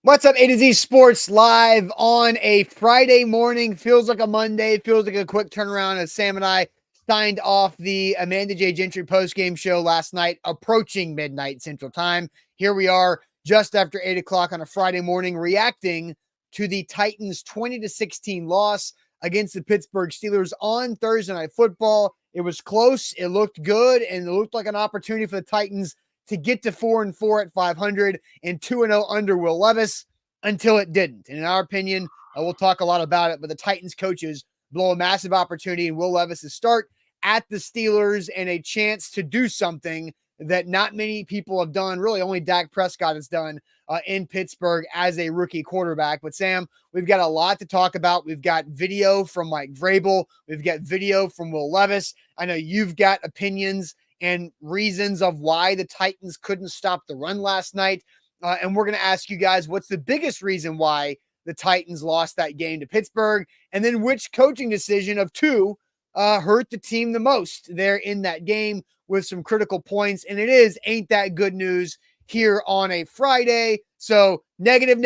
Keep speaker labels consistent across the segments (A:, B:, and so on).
A: What's up, A to Z Sports live on a Friday morning. Feels like a Monday. Feels like a quick turnaround as Sam and I signed off the Amanda J. Gentry postgame show last night, approaching midnight Central Time. Here we are just after 8 o'clock on a Friday morning, reacting to the Titans' 20-16 loss against the Pittsburgh Steelers on Thursday Night Football. It was close. It looked good, and it looked like an opportunity for the Titans to get to 4-4 at 500 and 2-0 under Will Levis until it didn't. And in our opinion, we'll talk a lot about it, but the Titans coaches blow a massive opportunity in Will Levis' start at the Steelers and a chance to do something that not many people have done. Really, only Dak Prescott has done in Pittsburgh as a rookie quarterback. But Sam, we've got a lot to talk about. We've got video from Mike Vrabel. We've got video from Will Levis. I know you've got opinions and reasons of why the Titans couldn't stop the run last night. And we're going to ask you guys, what's the biggest reason why the Titans lost that game to Pittsburgh? And then which coaching decision of two hurt the team the most there in that game with some critical points? And it ain't that good news here on a Friday. So negative,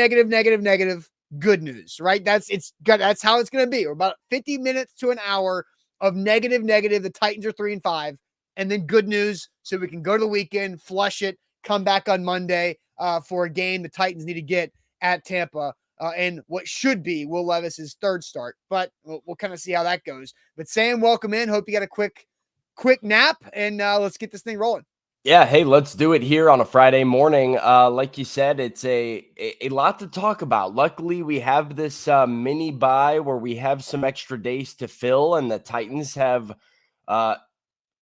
A: good news, right? That's how it's going to be. We're about 50 minutes to an hour of negative. The Titans are 3-5. And then good news, so we can go to the weekend, flush it, come back on Monday for a game the Titans need to get at Tampa and what should be Will Levis's third start. But we'll kind of see how that goes. But Sam, welcome in. Hope you got a quick nap, and let's get this thing rolling.
B: Yeah, hey, let's do it here on a Friday morning. Like you said, it's a lot to talk about. Luckily, we have this mini bye where we have some extra days to fill, and the Titans have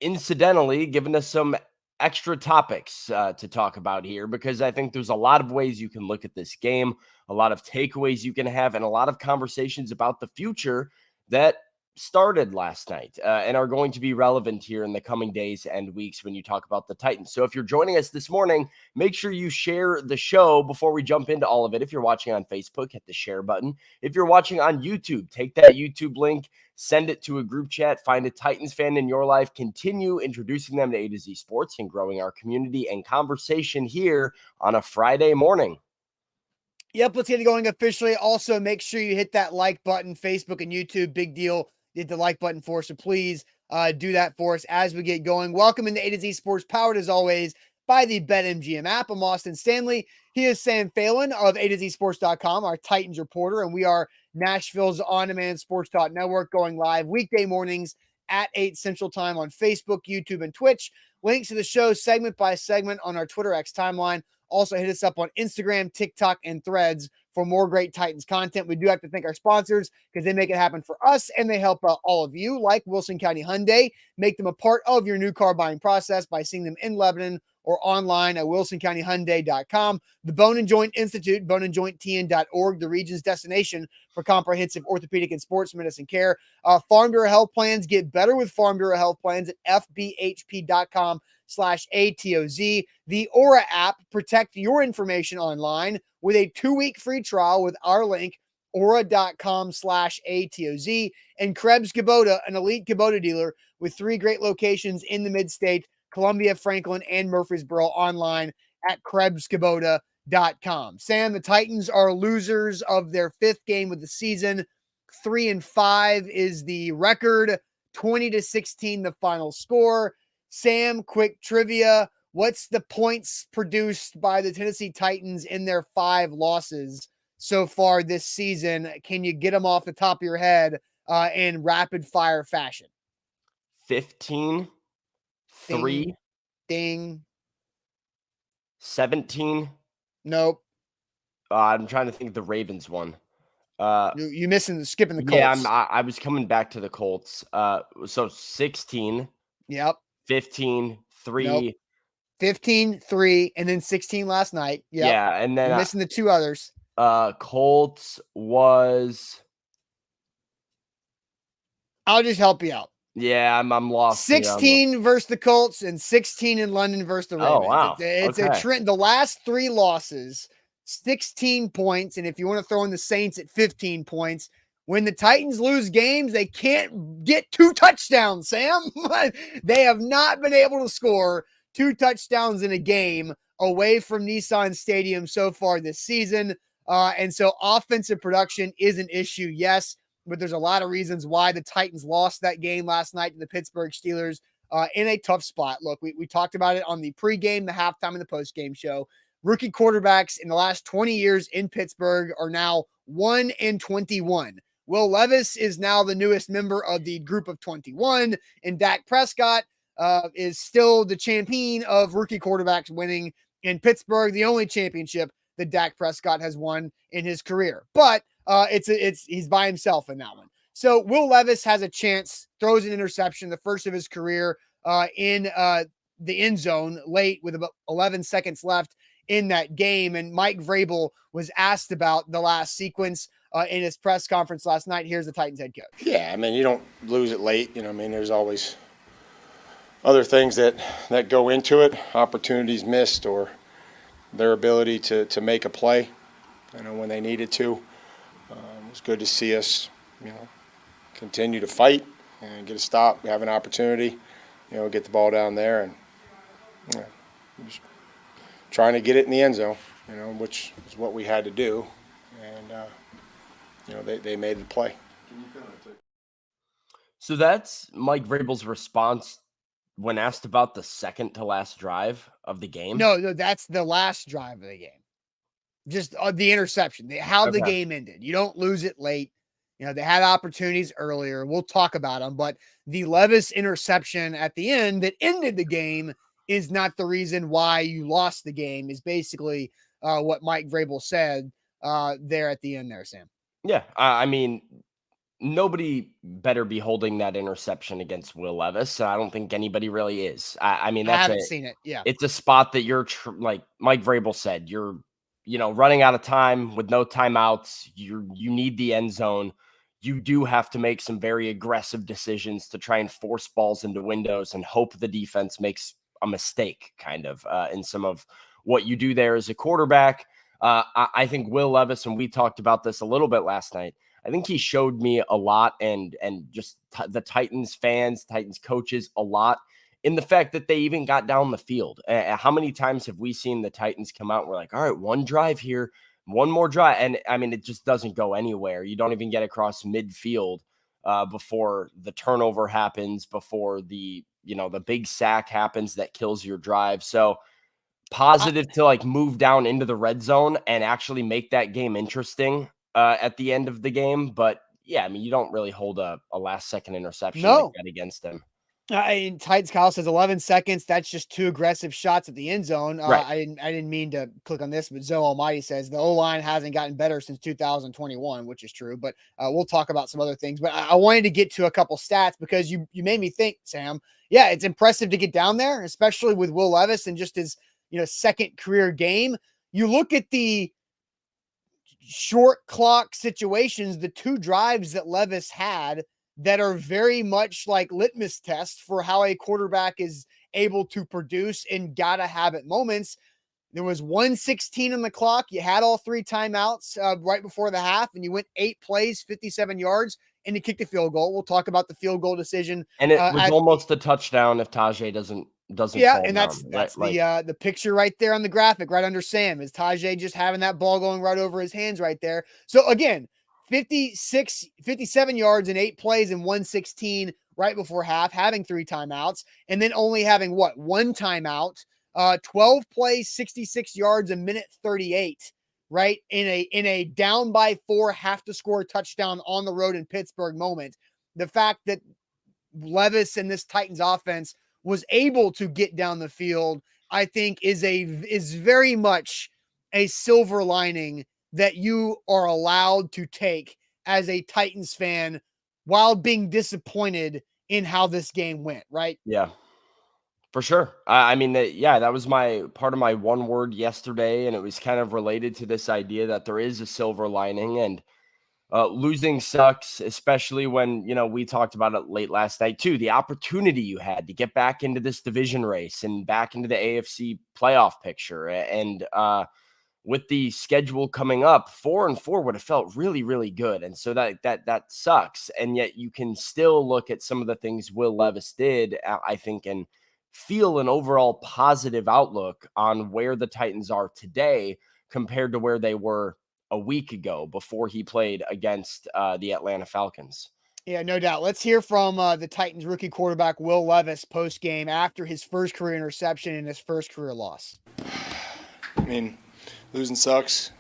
B: incidentally given us some extra topics to talk about here, because I think there's a lot of ways you can look at this game, a lot of takeaways you can have, and a lot of conversations about the future that started last night and are going to be relevant here in the coming days and weeks when you talk about the Titans. So if you're joining us this morning, make sure you share the show before we jump into all of it. If you're watching on Facebook, hit the share button. If you're watching on YouTube, take that YouTube link, send it to a group chat, find a Titans fan in your life, continue introducing them to A to Z Sports and growing our community and conversation here on a Friday morning.
A: Yep, let's get it going officially. Also, make sure you hit that like button, Facebook and YouTube. Big deal. Hit the like button for us, so please do that for us as we get going. Welcome into A to Z Sports, powered as always by the BetMGM app. I'm Austin Stanley. He is Sam Phelan of A to Z Sports.com, our Titans reporter, and we are Nashville's on-demand sports talk network, going live weekday mornings at 8 Central Time on Facebook, YouTube, and Twitch. Links to the show segment by segment on our Twitter X timeline. Also, hit us up on Instagram, TikTok, and Threads for more great Titans content. We do have to thank our sponsors because they make it happen for us and they help out all of you, like Wilson County Hyundai. Make them a part of your new car buying process by seeing them in Lebanon or online at wilsoncountyhyundai.com. The Bone and Joint Institute, boneandjointtn.org, the region's destination for comprehensive orthopedic and sports medicine care. Farm Bureau Health Plans, get better with Farm Bureau Health Plans at fbhp.com/ATOZ. The Aura app, protect your information online with a 2-week free trial with our link, aura.com/ATOZ. And Krebs Kubota, an elite Kubota dealer with 3 great locations in the mid-state, Columbia, Franklin, and Murfreesboro, online at KrebsKubota.com. Sam, the Titans are losers of their 5th game of the season. 3-5 is the record, 20-16 the final score. Sam, quick trivia. What's the points produced by the Tennessee Titans in their 5 losses so far this season? Can you get them off the top of your head in rapid fire fashion?
B: 15, 3,
A: ding.
B: 17.
A: Nope.
B: I'm trying to think of the Ravens one.
A: You skipping the Colts.
B: Yeah, I was coming back to the Colts. So 16.
A: Yep.
B: 15, 3.
A: Nope. 15, 3, and then 16 last night. Yep.
B: Yeah, and then
A: you're missing the 2 others.
B: Colts was.
A: I'll just help you out.
B: Yeah, I'm lost.
A: 16 versus the Colts and 16 in London versus the Ravens.
B: Oh, wow.
A: It's a trend. The last 3 losses, 16 points. And if you want to throw in the Saints at 15 points, when the Titans lose games, they can't get 2 touchdowns, Sam. They have not been able to score 2 touchdowns in a game away from Nissan Stadium so far this season. And so offensive production is an issue, yes, but there's a lot of reasons why the Titans lost that game last night to the Pittsburgh Steelers in a tough spot. Look, we talked about it on the pregame, the halftime, and the postgame show. Rookie quarterbacks in the last 20 years in Pittsburgh are now 1-21. Will Levis is now the newest member of the group of 21, and Dak Prescott is still the champion of rookie quarterbacks winning in Pittsburgh, the only championship that Dak Prescott has won in his career. But he's by himself in that one. So Will Levis has a chance, throws an interception, the first of his career in the end zone late with about 11 seconds left in that game. And Mike Vrabel was asked about the last sequence in his press conference last night. Here's the Titans head coach.
C: Yeah, I mean, you don't lose it late. I mean, there's always other things that go into it, opportunities missed or their ability to make a play, when they needed to. It was good to see us, continue to fight and get a stop, have an opportunity, get the ball down there and just trying to get it in the end zone, which is what we had to do. And, they made the play.
B: So that's Mike Vrabel's response when asked about the second to last drive of the game.
A: No, that's the last drive of the game. Just the interception, how the game ended. You don't lose it late. They had opportunities earlier. We'll talk about them, but the Levis interception at the end that ended the game is not the reason why you lost the game, is basically what Mike Vrabel said there at the end there, Sam.
B: Yeah, I mean, nobody better be holding that interception against Will Levis. I don't think anybody really is. I mean,
A: I haven't seen it. Yeah,
B: it's a spot that you're like Mike Vrabel said, you're running out of time with no timeouts. You need the end zone. You do have to make some very aggressive decisions to try and force balls into windows and hope the defense makes a mistake, kind of in some of what you do there as a quarterback. I think Will Levis, and we talked about this a little bit last night, I think he showed me a lot and just the Titans fans, Titans coaches a lot in the fact that they even got down the field. How many times have we seen the Titans come out and we're like, all right, one drive here, one more drive. And I mean, it just doesn't go anywhere. You don't even get across midfield before the turnover happens, before the big sack happens that kills your drive. So positive to like move down into the red zone and actually make that game interesting at the end of the game. But yeah, I mean, you don't really hold a last second interception like that against him.
A: Titans Kyle says 11 seconds. That's just two aggressive shots at the end zone.
B: Right.
A: I didn't mean to click on this, but Zoe Almighty says the O-line hasn't gotten better since 2021, which is true. But we'll talk about some other things. But I wanted to get to a couple stats because you made me think, Sam. Yeah, it's impressive to get down there, especially with Will Levis and just his second career game. You look at the short clock situations, the two drives that Levis had that are very much like litmus tests for how a quarterback is able to produce in gotta have it moments. There was 1:16 on the clock. You had all three timeouts right before the half, and you went 8 plays, 57 yards, and you kicked a field goal. We'll talk about the field goal decision.
B: And it was almost a touchdown if Tajay doesn't
A: yeah, and that's
B: right?
A: The picture right there on the graphic right under Sam is Tajay just having that ball going right over his hands right there. So again, 57 yards in 8 plays and 1:16 right before half, having 3 timeouts, and then only having one timeout, 12 plays, 66 yards, a minute 38, right? In a down by 4, have to score a touchdown on the road in Pittsburgh moment. The fact that Levis and this Titans offense was able to get down the field, I think is very much a silver lining that you are allowed to take as a Titans fan while being disappointed in how this game went, right?
B: Yeah, for sure. I mean, that was my part of my one word yesterday, and it was kind of related to this idea that there is a silver lining, and losing sucks, especially when, we talked about it late last night too, the opportunity you had to get back into this division race and back into the AFC playoff picture. And with the schedule coming up, 4-4 would have felt really, really good. And so that sucks. And yet you can still look at some of the things Will Levis did, I think, and feel an overall positive outlook on where the Titans are today compared to where they were a week ago before he played against the Atlanta Falcons.
A: Yeah, no doubt. Let's hear from the Titans rookie quarterback Will Levis post game after his first career interception and his first career loss.
C: I mean, losing sucks,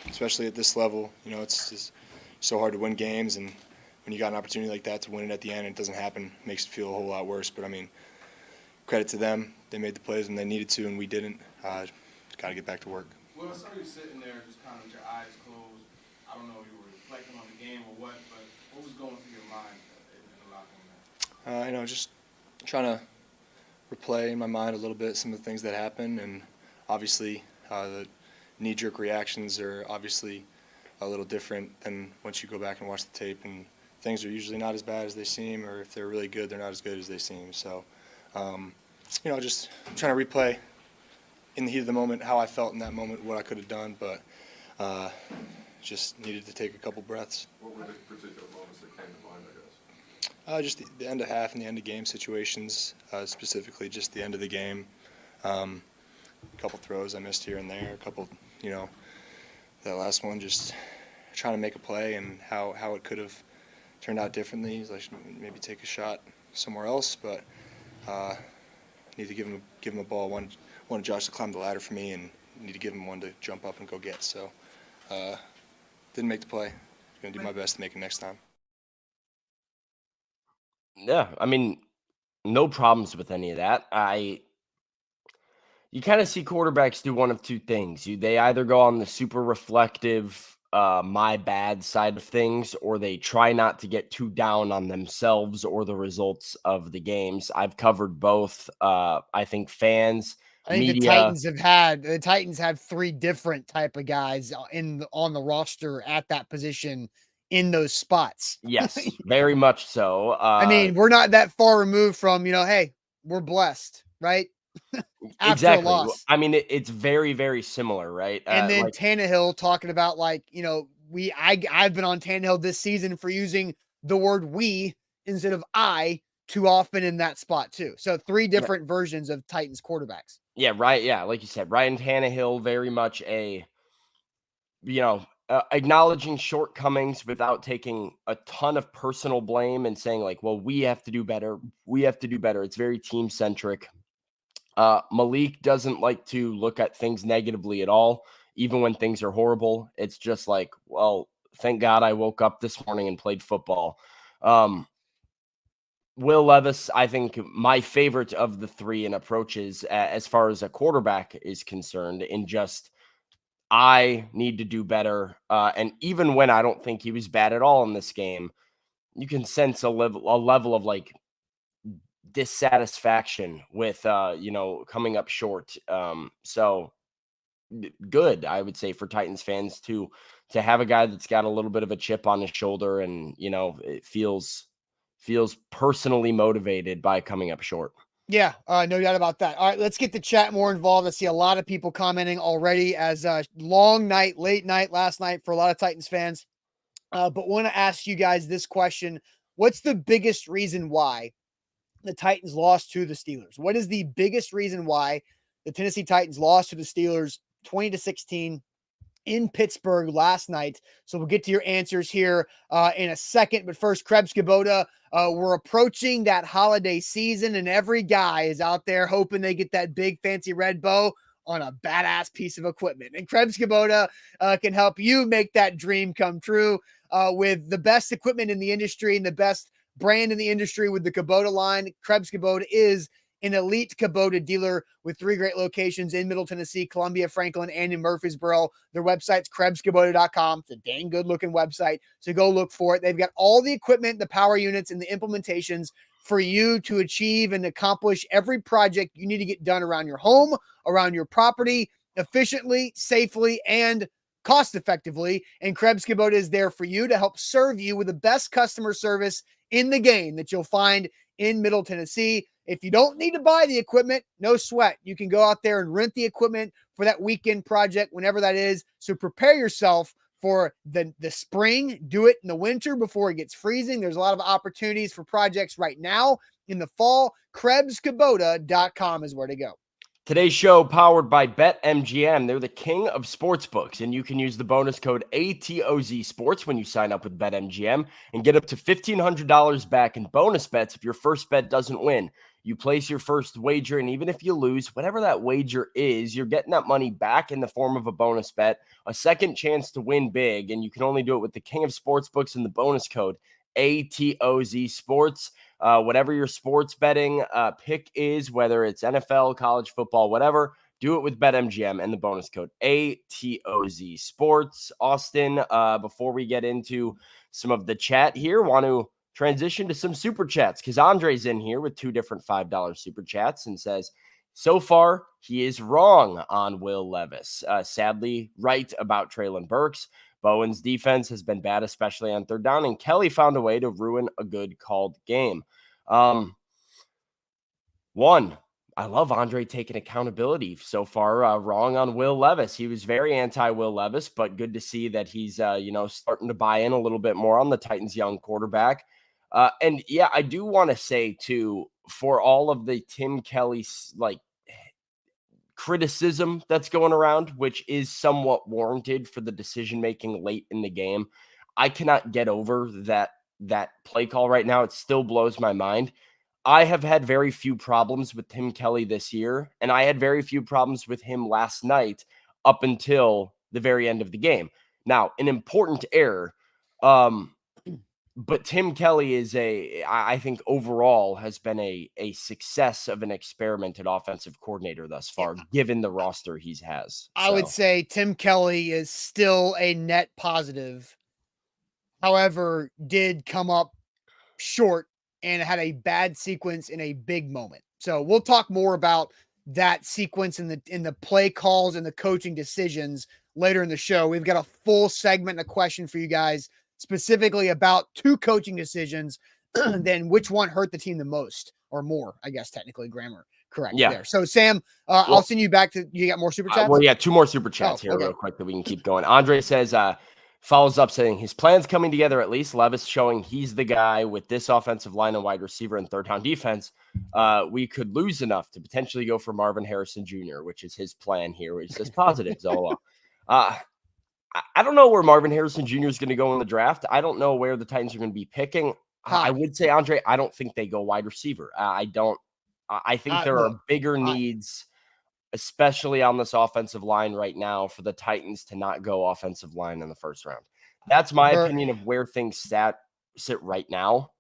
C: especially at this level. You know, it's just so hard to win games, and when you got an opportunity like that to win it at the end and it doesn't happen, it makes it feel a whole lot worse. But I mean, credit to them. They made the plays when they needed to, and we didn't. Got to get back to work.
D: Well, I saw you sitting there just kind of with your eyes closed. I don't know if you were reflecting on the game or what, but what was going through your mind in the locker room?
C: You know, just trying to replay in my mind a little bit some of the things that happened, and obviously the knee-jerk reactions are obviously a little different than once you go back and watch the tape, and things are usually not as bad as they seem, or if they're really good, they're not as good as they seem. So, you know, just trying to replay in the heat of the moment how I felt in that moment, what I could have done, but just needed to take a couple breaths.
E: What were the particular moments that came to mind, I guess?
C: Just the end of half and the end of game situations, specifically just the end of the game. A couple throws I missed here and there, a couple, you know, that last one just trying to make a play and how it could have turned out differently. Like maybe take a shot somewhere else, but need to give him a ball. Wanted Josh to climb the ladder for me, and need to give him one to jump up and go get. So didn't make the play. Going to do my best to make it next time.
B: Yeah, I mean, no problems with any of that. You kind of see quarterbacks do one of two things. They either go on the super reflective, my bad side of things, or they try not to get too down on themselves or the results of the games. I've covered both. I think fans,
A: I think
B: media,
A: the Titans have three different type of guys on the roster at that position in those spots.
B: yes, very much so.
A: I mean, we're not that far removed from, you know, hey, we're blessed, right? After
B: exactly.
A: a loss.
B: I mean, it's very, very similar, right?
A: And then
B: like,
A: Tannehill talking about, like, you know, I've been on Tannehill this season for using the word we instead of I too often in that spot too. So three different versions of Titans quarterbacks.
B: yeah, right. Yeah, like you said, Ryan Tannehill, very much a, you know, acknowledging shortcomings without taking a ton of personal blame and saying like, well, we have to do better. We have to do better. It's very team centric. Malik doesn't like to look at things negatively at all, even when things are horrible. It's just like, well, thank God I woke up this morning and played football. Will Levis, I think my favorite of the three in approaches as far as a quarterback is concerned, in just, I need to do better. And even when I don't think he was bad at all in this game, you can sense a level of like dissatisfaction with, you know, coming up short. So good, I would say, for Titans fans to have a guy that's got a little bit of a chip on his shoulder, and, you know, it feels personally motivated by coming up short.
A: Yeah, no doubt about that. All right, let's get the chat more involved. I see a lot of people commenting already as a long night, late night last night for a lot of Titans fans. But want to ask you guys this question. What's the biggest reason why the Titans lost to the Steelers? What is the biggest reason why the Tennessee Titans lost to the Steelers 20-16 in Pittsburgh last night? So we'll get to your answers here in a second. But first, Krebs Kubota, we're approaching that holiday season, and every guy is out there hoping they get that big fancy red bow on a badass piece of equipment. And Krebs Kubota can help you make that dream come true with the best equipment in the industry and the best brand in the industry with the Kubota line. Krebs Kubota is an elite Kubota dealer with 3 great locations in Middle Tennessee, Columbia, Franklin, and in Murfreesboro. Their website's KrebsKubota.com. It's a dang good looking website, so go look for it. They've got all the equipment, the power units, and the implementations for you to achieve and accomplish every project you need to get done around your home, around your property, efficiently, safely, and cost effectively. And Krebs Kubota is there for you to help serve you with the best customer service in the game that you'll find in Middle Tennessee. If you don't need to buy the equipment, no sweat. You can go out there and rent the equipment for that weekend project, whenever that is. So prepare yourself for the spring. Do it in the winter before it gets freezing. There's a lot of opportunities for projects right now in the fall. KrebsKubota.com is where to go.
B: Today's show powered by BetMGM. They're the king of sportsbooks, and you can use the bonus code ATOZ Sports when you sign up with BetMGM and get up to $1,500 back in bonus bets if your first bet doesn't win. You place your first wager, and even if you lose, whatever that wager is, you're getting that money back in the form of a bonus bet, a second chance to win big, and you can only do it with the king of sportsbooks and the bonus code ATOZ Sports. Whatever your sports betting pick is, whether it's NFL, college football, whatever, do it with BetMGM and the bonus code ATOZ Sports. Austin, before we get into some of the chat here, want to transition to some super chats because Andre's in here with 2 different $5 super chats and says, so far, he is wrong on Will Levis. Sadly, right about Treylon Burks. Bowen's defense has been bad, especially on third down, and Kelly found a way to ruin a good called game. One, I love Andre taking accountability so far. Wrong on Will Levis. He was very anti-Will Levis, but good to see that he's, starting to buy in a little bit more on the Titans' young quarterback. And yeah, I do want to say too, for all of the Tim Kelly's criticism that's going around, which is somewhat warranted for the decision-making late in the game, I cannot get over that play call right now. It still blows my mind. I have had very few problems with Tim Kelly this year, and I had very few problems with him last night up until the very end of the game. Now, an important error, but Tim Kelly is I think overall has been a success of an experimented offensive coordinator thus far, given the roster he has.
A: I would say Tim Kelly is still a net positive. However, did come up short and had a bad sequence in a big moment. So we'll talk more about that sequence in the play calls and the coaching decisions later in the show. We've got a full segment and a question for you guys specifically about 2 coaching decisions, then which one hurt the team the most or more, I guess, technically grammar correct there. So Sam, I'll send you back to, you got more super chats?
B: Well, yeah, 2 more super chats here real quick that we can keep going. Andre says, follows up saying his plan's coming together at least. Levis showing he's the guy with this offensive line and wide receiver and third down defense. We could lose enough to potentially go for Marvin Harrison Jr., which is his plan here, which says positives all along. I don't know where Marvin Harrison Jr. is going to go in the draft. I don't know where the Titans are going to be picking. I would say, Andre, I don't think they go wide receiver. I think there are bigger needs, especially on this offensive line right now, for the Titans to not go offensive line in the first round. That's my opinion of where things sit right now.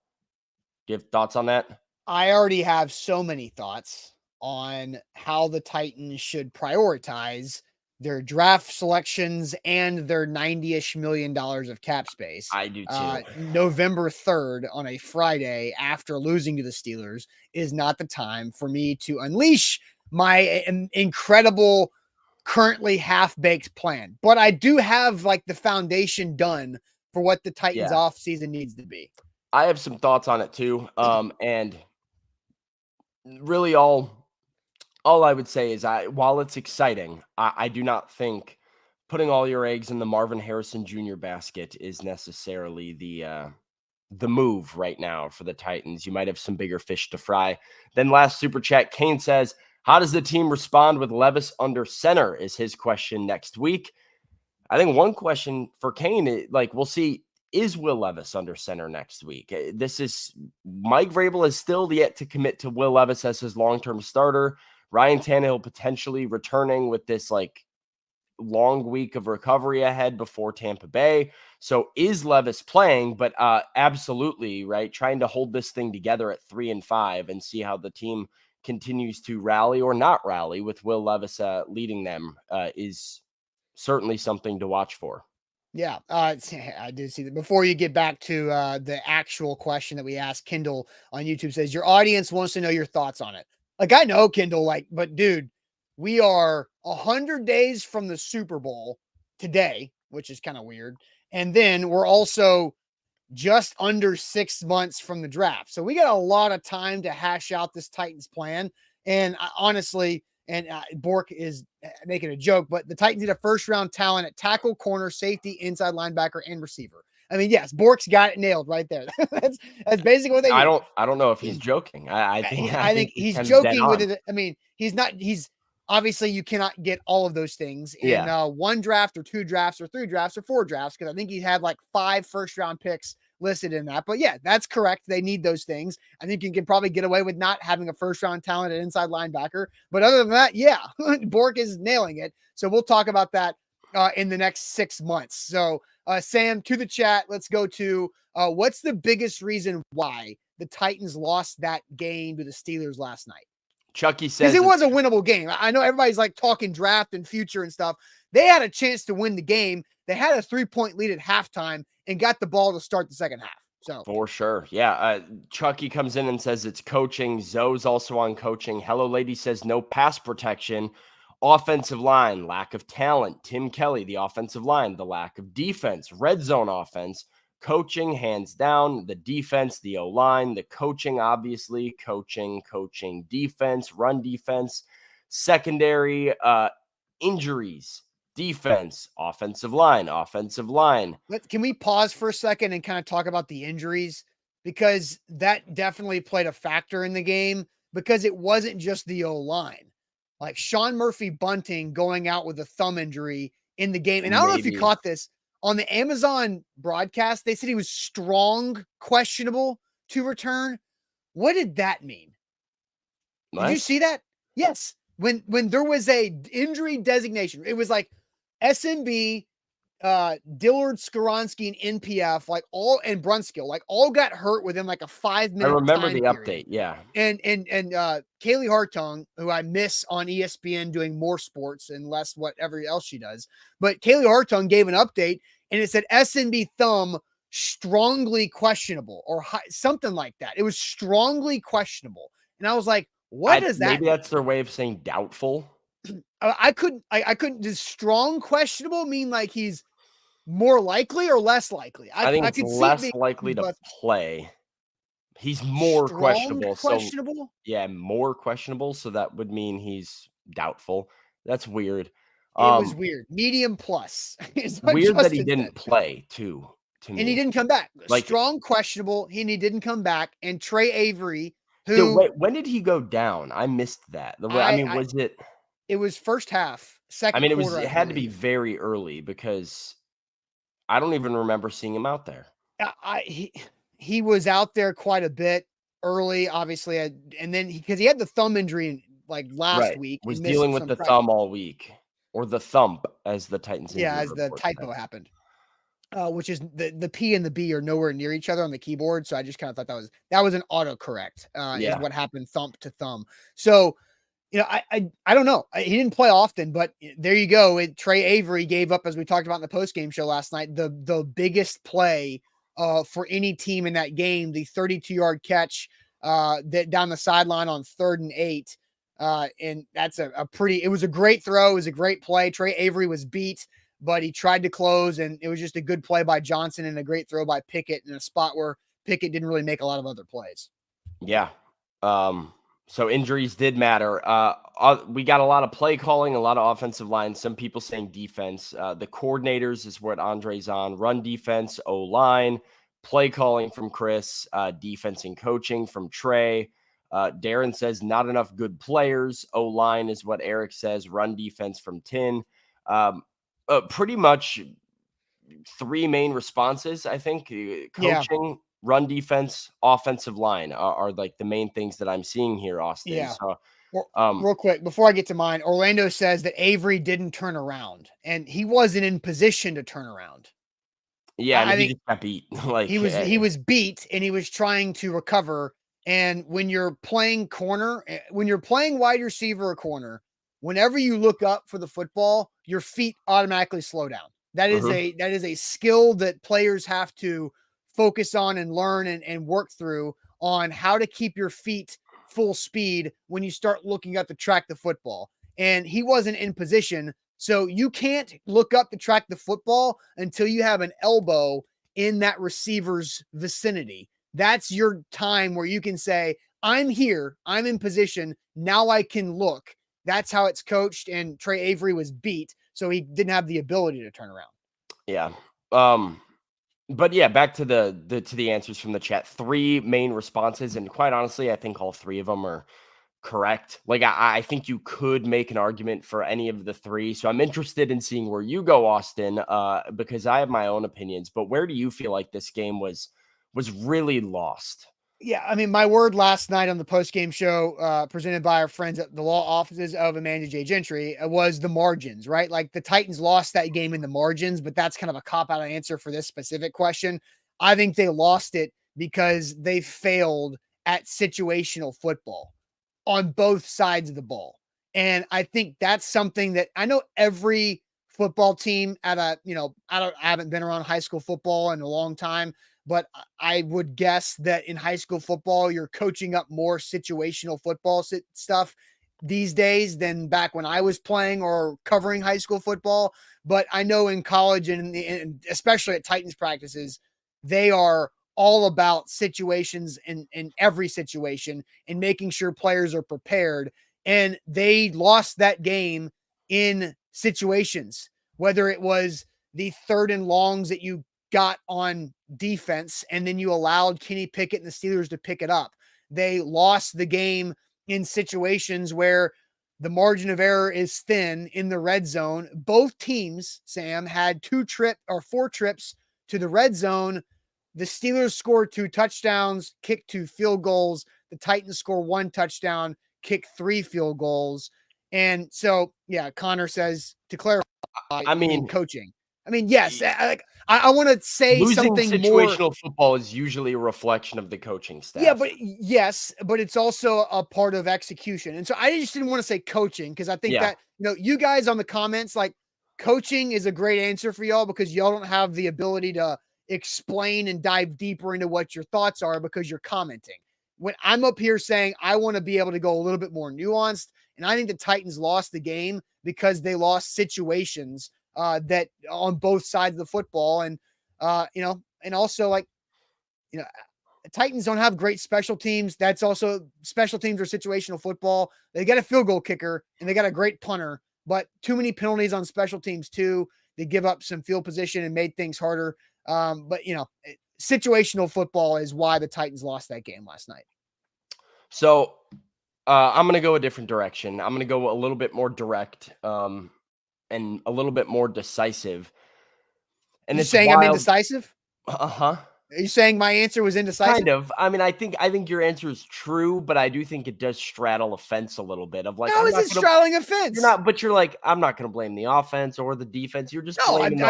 B: Do you have thoughts on that?
A: I already have so many thoughts on how the Titans should prioritize their draft selections and their $90-ish million of cap space.
B: I do too.
A: November 3rd on a Friday after losing to the Steelers is not the time for me to unleash my incredible, currently half-baked plan. But I do have the foundation done for what the Titans offseason needs to be.
B: I have some thoughts on it too. And really all I would say is while it's exciting, I do not think putting all your eggs in the Marvin Harrison Jr. basket is necessarily the move right now for the Titans. You might have some bigger fish to fry. Then last super chat, Kane says, how does the team respond with Levis under center is his question next week. I think one question for Kane, we'll see, is Will Levis under center next week? This is Mike Vrabel is still yet to commit to Will Levis as his long-term starter. Ryan Tannehill potentially returning with this long week of recovery ahead before Tampa Bay. So is Levis playing? But absolutely, right? Trying to hold this thing together at 3-5 and see how the team continues to rally or not rally with Will Levis leading them is certainly something to watch for.
A: Yeah, I did see that. Before you get back to the actual question that we asked, Kendall on YouTube says, your audience wants to know your thoughts on it. I know, Kendall, but dude, we are 100 days from the Super Bowl today, which is kind of weird. And then we're also just under 6 months from the draft. So we got a lot of time to hash out this Titans plan. And honestly, Bork is making a joke, but the Titans need a first-round talent at tackle, corner, safety, inside linebacker, and receiver. I mean, yes, Bork's got it nailed right there. that's basically what they need.
B: I don't know if he's joking. I think
A: he's joking with it. I mean, he's Obviously, you cannot get all of those things in one draft or 2 drafts or 3 drafts or 4 drafts, because I think he had like 5 first-round picks listed in that. But yeah, that's correct. They need those things. I think you can probably get away with not having a first-round talent at inside linebacker. But other than that, yeah, Bork is nailing it. So we'll talk about that in the next 6 months. So Sam, to the chat, let's go to what's the biggest reason why the Titans lost that game to the Steelers last night?
B: Chucky says
A: because it was a winnable game. I know everybody's like talking draft and future and stuff. They had a chance to win the game. They had a 3-point lead at halftime and got the ball to start the second half. So
B: for sure. Yeah. Chucky comes in and says it's coaching. Zoe's also on coaching. Hello Lady says no pass protection. Offensive line, lack of talent. Tim Kelly, the offensive line, the lack of defense. Red zone offense. Coaching, hands down. The defense, the O-line, the coaching, obviously. Coaching, defense, run defense, secondary, injuries, defense, offensive line.
A: Can we pause for a second and kind of talk about the injuries? Because that definitely played a factor in the game, because it wasn't just the O-line. Like Sean Murphy Bunting going out with a thumb injury in the game. And I don't know if you caught this. On the Amazon broadcast, they said he was strong, questionable to return. What did that mean? Did you see that? Yes. When there was a injury designation, it was like SMB, Dillard, Skoronski, and NPF, like all, and Brunskill, like all got hurt within like a 5-minute.
B: I remember the update. Yeah.
A: And Kaylee Hartung, who I miss on ESPN doing more sports and less whatever else she does. But Kaylee Hartung gave an update and it said SNB thumb strongly questionable or something like that. It was strongly questionable. And I was like, what does that
B: maybe
A: mean?
B: That's their way of saying doubtful.
A: I couldn't, does strong questionable mean like he's more likely or less likely?
B: I think it's less likely to play. He's more questionable.
A: Questionable?
B: So, yeah, more questionable. So that would mean he's doubtful. That's weird.
A: It was weird. Medium plus.
B: Weird that he didn't play too. To me.
A: And he didn't come back. Like, strong questionable. And he didn't come back. And Trey Avery, who
B: wait, when did he go down? I missed that. Was it?
A: It was first half, second quarter.
B: It had to be very early, because I don't even remember seeing him out there.
A: He was out there quite a bit early, obviously, and then because he had the thumb injury like last week,
B: was dealing with the thumb all week, or the thump, as the Titans.
A: Yeah, as the typo happened, which is the P and the B are nowhere near each other on the keyboard, so I just kind of thought that was an autocorrect. Is what happened, thump to thumb. So. I don't know. He didn't play often, but there you go. Trey Avery gave up, as we talked about in the post-game show last night, the biggest play for any team in that game, the 32-yard catch that down the sideline on 3rd and 8. And that's it was a great throw. It was a great play. Trey Avery was beat, but he tried to close, and it was just a good play by Johnson and a great throw by Pickett in a spot where Pickett didn't really make a lot of other plays.
B: Yeah. So injuries did matter. We got a lot of play calling, a lot of offensive line. Some people saying defense. The coordinators is what Andre's on. Run defense, O-line, play calling from Chris, defense and coaching from Trey. Darren says not enough good players. O-line is what Eric says. Run defense from Tin. Pretty much 3 main responses, I think. Coaching, run defense, offensive line are like the main things that I'm seeing here, Austin.
A: Yeah.
B: So,
A: real quick, before I get to mine, Orlando says that Avery didn't turn around, and he wasn't in position to turn around.
B: Yeah, I think he just got beat.
A: He was beat, and he was trying to recover. And when you're playing corner, when you're playing wide receiver or corner, whenever you look up for the football, your feet automatically slow down. That is a skill that players have to focus on and learn and work through on how to keep your feet full speed when you start looking up to track the football. And he wasn't in position, so you can't look up to track the football until you have an elbow in that receiver's vicinity. That's your time where you can say, I'm here, I'm in position, now I can look. That's how it's coached, and Trey Avery was beat, so he didn't have the ability to turn around.
B: Yeah. But yeah, back to the answers from the chat. 3 main responses, and quite honestly, I think all 3 of them are correct. Like, I think you could make an argument for any of the three. So I'm interested in seeing where you go, Austin, because I have my own opinions. But where do you feel like this game was really lost?
A: Yeah, I mean, my word last night on the post-game show presented by our friends at the law offices of Amanda J. Gentry was the margins, right? Like the Titans lost that game in the margins, but that's kind of a cop-out answer for this specific question. I think they lost it because they failed at situational football on both sides of the ball. And I think that's something that I know every football team at a, I haven't been around high school football in a long time, but I would guess that in high school football, you're coaching up more situational football stuff these days than back when I was playing or covering high school football. But I know in college and especially at Titans practices, they are all about situations in every situation and making sure players are prepared. And they lost that game in situations, whether it was the 3rd and longs that you got on defense and then you allowed Kenny Pickett and the Steelers to pick it up. They lost the game in situations where the margin of error is thin in the red zone. Both teams, Sam, had 4 trips to the red zone. The Steelers scored 2 touchdowns, kicked 2 field goals. The Titans score 1 touchdown, kick 3 field goals. And so, yeah, Connor says, to clarify,
B: I mean,
A: coaching. I mean, yes, I want to say
B: losing
A: something more.
B: situational football is usually a reflection of the coaching staff.
A: Yeah, but but it's also a part of execution. And so I just didn't want to say coaching because I think that, you guys on the comments, like coaching is a great answer for y'all because y'all don't have the ability to explain and dive deeper into what your thoughts are because you're commenting. When I'm up here saying I want to be able to go a little bit more nuanced, and I think the Titans lost the game because they lost situations that on both sides of the football. And, and also like, the Titans don't have great special teams. That's also special teams or situational football. They got a field goal kicker and they got a great punter, but too many penalties on special teams too. They give up some field position and made things harder. But situational football is why the Titans lost that game last night.
B: So I'm going to go a different direction. I'm going to go a little bit more direct and a little bit more decisive. And
A: You're
B: it's
A: saying
B: wild.
A: I'm indecisive?
B: Uh-huh.
A: Are you saying my answer was indecisive?
B: Kind of. I mean, I think your answer is true, but I do think it does straddle a fence a little bit of like,
A: how is it straddling a fence?
B: You're not, but you're like, I'm not going to blame the offense or the defense. You're just blaming the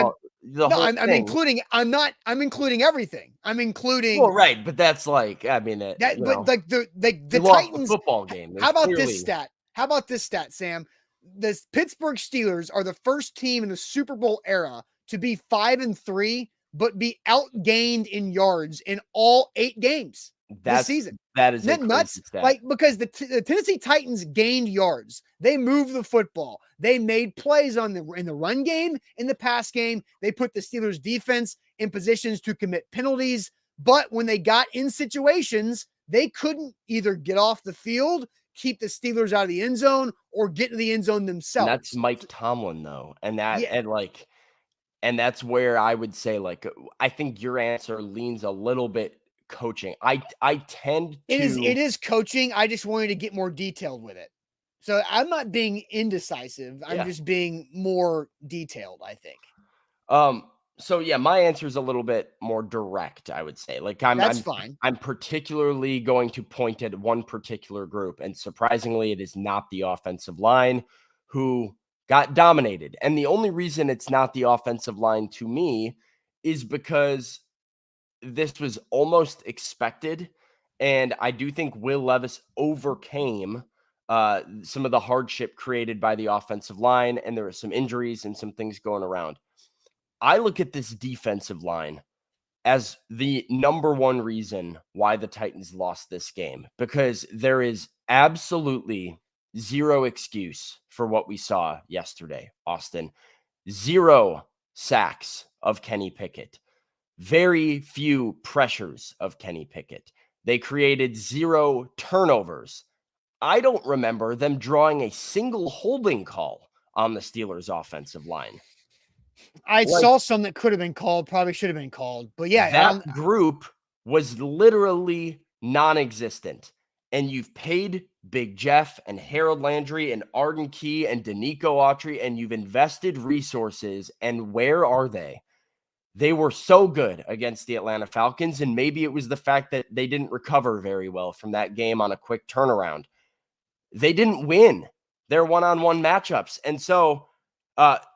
B: whole thing.
A: I'm including everything. I'm including.
B: Well, right, but that's like, I mean,
A: like the
B: Titans football game.
A: How about this stat? How about this stat, Sam? The Pittsburgh Steelers are the first team in the Super Bowl era to be 5-3, but be outgained in yards in all 8 games this season.
B: That is
A: nuts.
B: Stat.
A: Like, because the Tennessee Titans gained yards. They moved the football. They made plays in the run game, in the pass game. They put the Steelers defense in positions to commit penalties. But when they got in situations, they couldn't either get off the field, keep the Steelers out of the end zone, or get to the end zone themselves.
B: And that's Mike Tomlin, though. And that's where I would say, like, I think your answer leans a little bit coaching. I tend to.
A: It is coaching. I just wanted to get more detailed with it. So I'm not being indecisive. I'm just being more detailed, I think.
B: So yeah, my answer is a little bit more direct, I would say. Like
A: that's fine.
B: I'm particularly going to point at one particular group, and surprisingly, it is not the offensive line who got dominated. And the only reason it's not the offensive line to me is because this was almost expected. And I do think Will Levis overcame some of the hardship created by the offensive line. And there were some injuries and some things going around. I look at this defensive line as the number one reason why the Titans lost this game, because there is absolutely zero excuse for what we saw yesterday, Austin. 0 sacks of Kenny Pickett. Very few pressures of Kenny Pickett. They created 0 turnovers. I don't remember them drawing a single holding call on the Steelers' offensive line.
A: I saw some that could have been called, probably should have been called. But yeah,
B: that group was literally non-existent. and you've paid Big Jeff and Harold Landry and Arden Key and Danico Autry, and you've invested resources, and where are they? They were so good against the Atlanta Falcons, and maybe it was the fact that they didn't recover very well from that game on a quick turnaround. They didn't win their one-on-one matchups. And so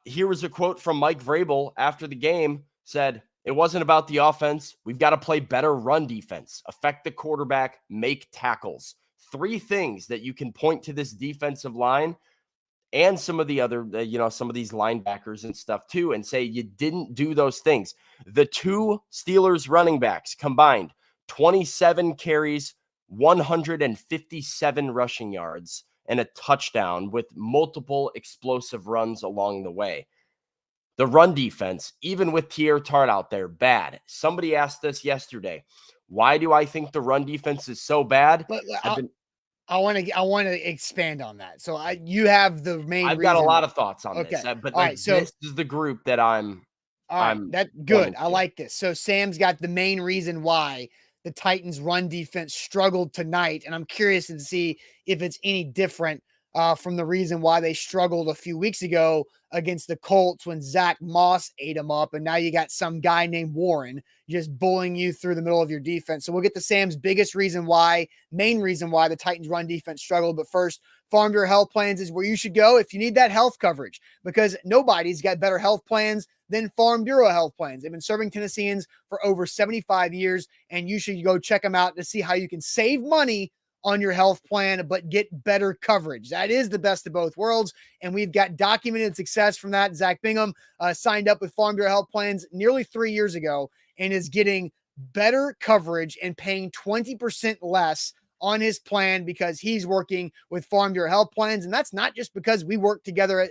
B: here was a quote from Mike Vrabel after the game, said, "It wasn't about the offense. We've got to play better run defense, affect the quarterback, make tackles." 3 things that you can point to this defensive line and some of the other, some of these linebackers and stuff too, and say you didn't do those things. The 2 Steelers running backs combined, 27 carries, 157 rushing yards, and a touchdown with multiple explosive runs along the way. The run defense, even with Teair Tart out there, bad. Somebody asked us yesterday, why do I think the run defense is so bad?
A: But I want to expand on that. So you have the main.
B: I've got a lot of thoughts on
A: Okay.
B: this, but
A: All right, so
B: this is the group that I'm.
A: All right,
B: I'm
A: that's good.
B: wanting
A: I
B: to.
A: like this. So Sam's got the main reason why the Titans' run defense struggled tonight, and I'm curious to see if it's any different from the reason why they struggled a few weeks ago against the Colts when Zach Moss ate them up, and now you got some guy named Warren just bullying you through the middle of your defense. So we'll get to Sam's biggest reason why, main reason why the Titans' run defense struggled. But first, Farm Bureau Health Plans is where you should go if you need that health coverage, because nobody's got better health plans than Farm Bureau Health Plans. They've been serving Tennesseans for over 75 years, and you should go check them out to see how you can save money on your health plan, but get better coverage. That is the best of both worlds, and we've got documented success from that. Zach Bingham signed up with Farm Bureau Health Plans nearly 3 years ago and is getting better coverage and paying 20% less on his plan because he's working with Farm Bureau Health Plans. And that's not just because we work together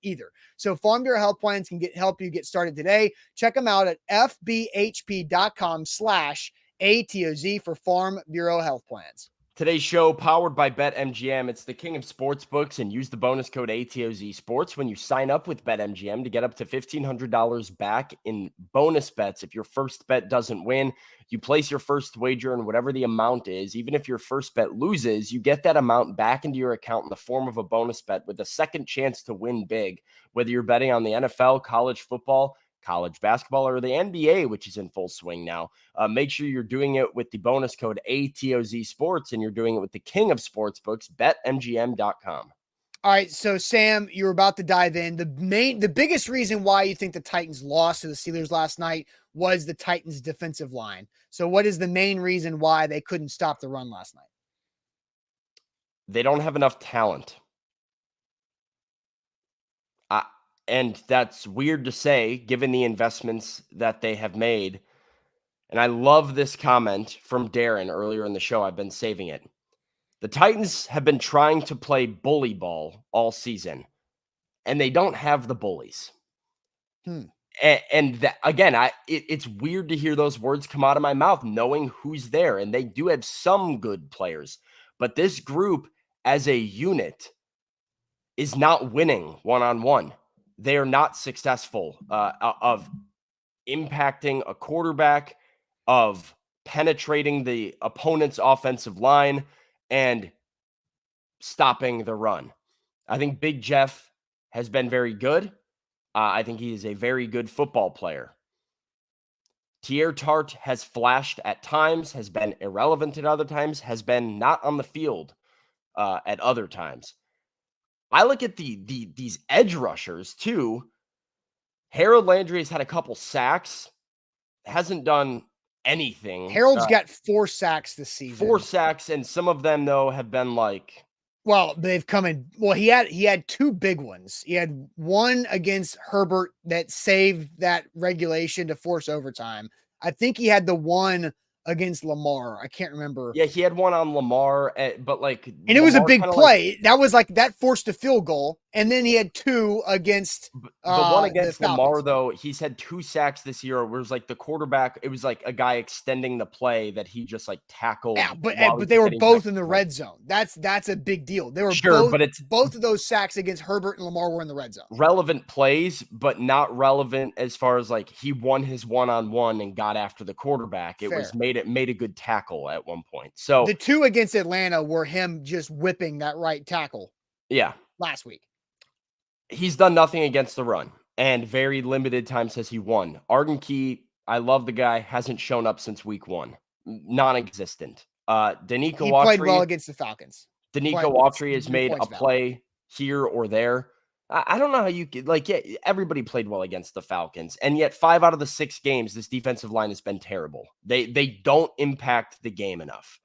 A: either. So Farm Bureau Health Plans can help you get started today. Check them out at fbhp.com/ATOZ for Farm Bureau Health Plans.
B: Today's show powered by BetMGM. It's the king of sportsbooks, and use the bonus code ATOZ Sports when you sign up with BetMGM to get up to $1,500 back in bonus bets. If your first bet doesn't win, you place your first wager and whatever the amount is. Even if your first bet loses, you get that amount back into your account in the form of a bonus bet with a second chance to win big. Whether you're betting on the NFL, college football, college basketball, or the NBA, which is in full swing now. Make sure you're doing it with the bonus code ATOZ Sports, and you're doing it with the king of sportsbooks, BetMGM.com.
A: All right, so Sam, you're about to dive in. The biggest reason why you think the Titans lost to the Steelers last night was the Titans' defensive line. So what is the main reason why they couldn't stop the run last night?
B: They don't have enough talent. And that's weird to say, given the investments that they have made. And I love this comment from Darren earlier in the show. I've been saving it. The Titans have been trying to play bully ball all season, and they don't have the bullies. And that, again, it's weird to hear those words come out of my mouth, knowing who's there. And they do have some good players. But this group as a unit is not winning one-on-one. They are not successful of impacting a quarterback, of penetrating the opponent's offensive line, and stopping the run. I think Big Jeff has been very good. I think he is a very good football player. Teair Tart has flashed at times, has been irrelevant at other times, has been not on the field at other times. I look at these edge rushers too. Harold Landry has had a couple sacks, hasn't done anything.
A: Harold's got 4 sacks this season.
B: 4 sacks, and some of them though have been like.
A: Well, they've come in. Well, he had 2 big ones. He had one against Herbert that saved that regulation to force overtime. I think he had the one against Lamar. I can't remember.
B: Yeah, he had one on Lamar, but like,
A: and it was a big play. That was like that forced a field goal. And then he had 2 against
B: The one
A: the
B: against
A: Falcons.
B: Lamar, though, he's had 2 sacks this year where it was like the quarterback, it was like a guy extending the play that he just like tackled.
A: Yeah,
B: while he
A: but they
B: was
A: were
B: getting
A: both
B: back
A: in
B: to
A: the
B: play.
A: red zone. That's a big deal. They were
B: Sure, but it's
A: both of those sacks against Herbert and Lamar were in the red zone.
B: relevant plays, but not relevant as far as like he won his one-on-one and got after the quarterback. It was
A: Fair.
B: made a good tackle at one point. So
A: The 2 against Atlanta were him just whipping that right tackle
B: yeah,
A: last week.
B: he's done nothing against the run, and very limited times has he won. Arden Key, I love the guy, hasn't shown up since week 1. Non-existent. Danico
A: He played well
B: Autry,
A: against the Falcons.
B: Danico
A: But
B: Autry has
A: your
B: made a
A: point's valid.
B: play here or there. I don't know how you could, like, yeah, everybody played well against the Falcons, and yet 5 out of the 6 games, this defensive line has been terrible. They don't impact the game enough.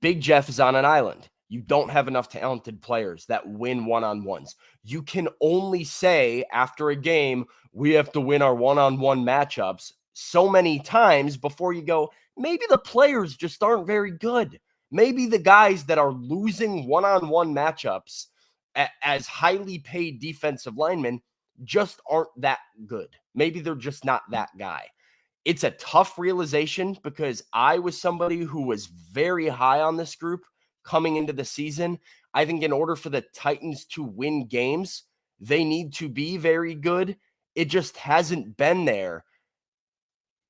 B: Big Jeff is on an island. You don't have enough talented players that win one-on-ones. You can only say after a game, we have to win our one-on-one matchups so many times before you go, maybe the players just aren't very good. Maybe the guys that are losing one-on-one matchups as highly paid defensive linemen just aren't that good. Maybe they're just not that guy. It's a tough realization because I was somebody who was very high on this group coming into the season. I think in order for the Titans to win games, they need to be very good. It just hasn't been there.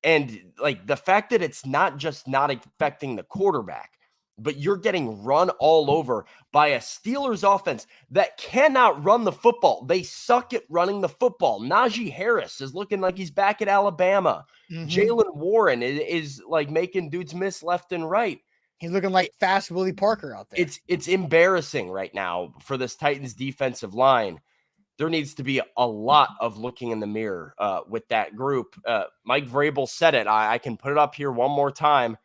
B: And like the fact that it's not just not affecting the quarterback, but you're getting run all over by a Steelers offense that cannot run the football. They suck at running the football. Najee Harris is looking like he's back at Alabama.
A: Mhm.
B: Jalen Warren is like making dudes miss left and right.
A: He's looking like fast Willie Parker out there.
B: It's embarrassing right now for this Titans defensive line. There needs to be a lot of looking in the mirror with that group. Mike Vrabel said it. I can put it up here one more time.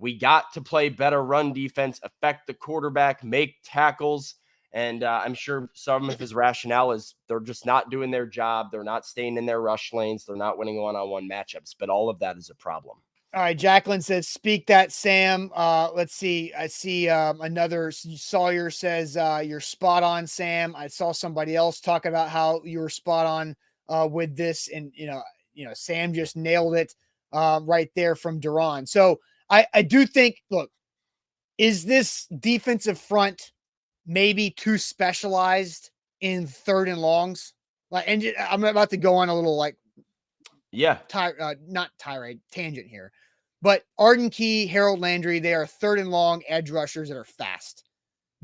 B: We got to play better run defense, affect the quarterback, make tackles. And I'm sure some of his rationale is they're just not doing their job. They're not staying in their rush lanes. They're not winning one-on-one matchups. But all of that is a problem.
A: All right, Jacqueline says, speak that, Sam. Let's see. I see another Sawyer says, you're spot on, Sam. I saw somebody else talk about how you were spot on with this. And, Sam just nailed it right there from Duran. So I do think, look, is this defensive front maybe too specialized in 3rd and longs? And I'm about to go on a little not tirade, tangent here. But Arden Key, Harold Landry, they are 3rd and long edge rushers that are fast.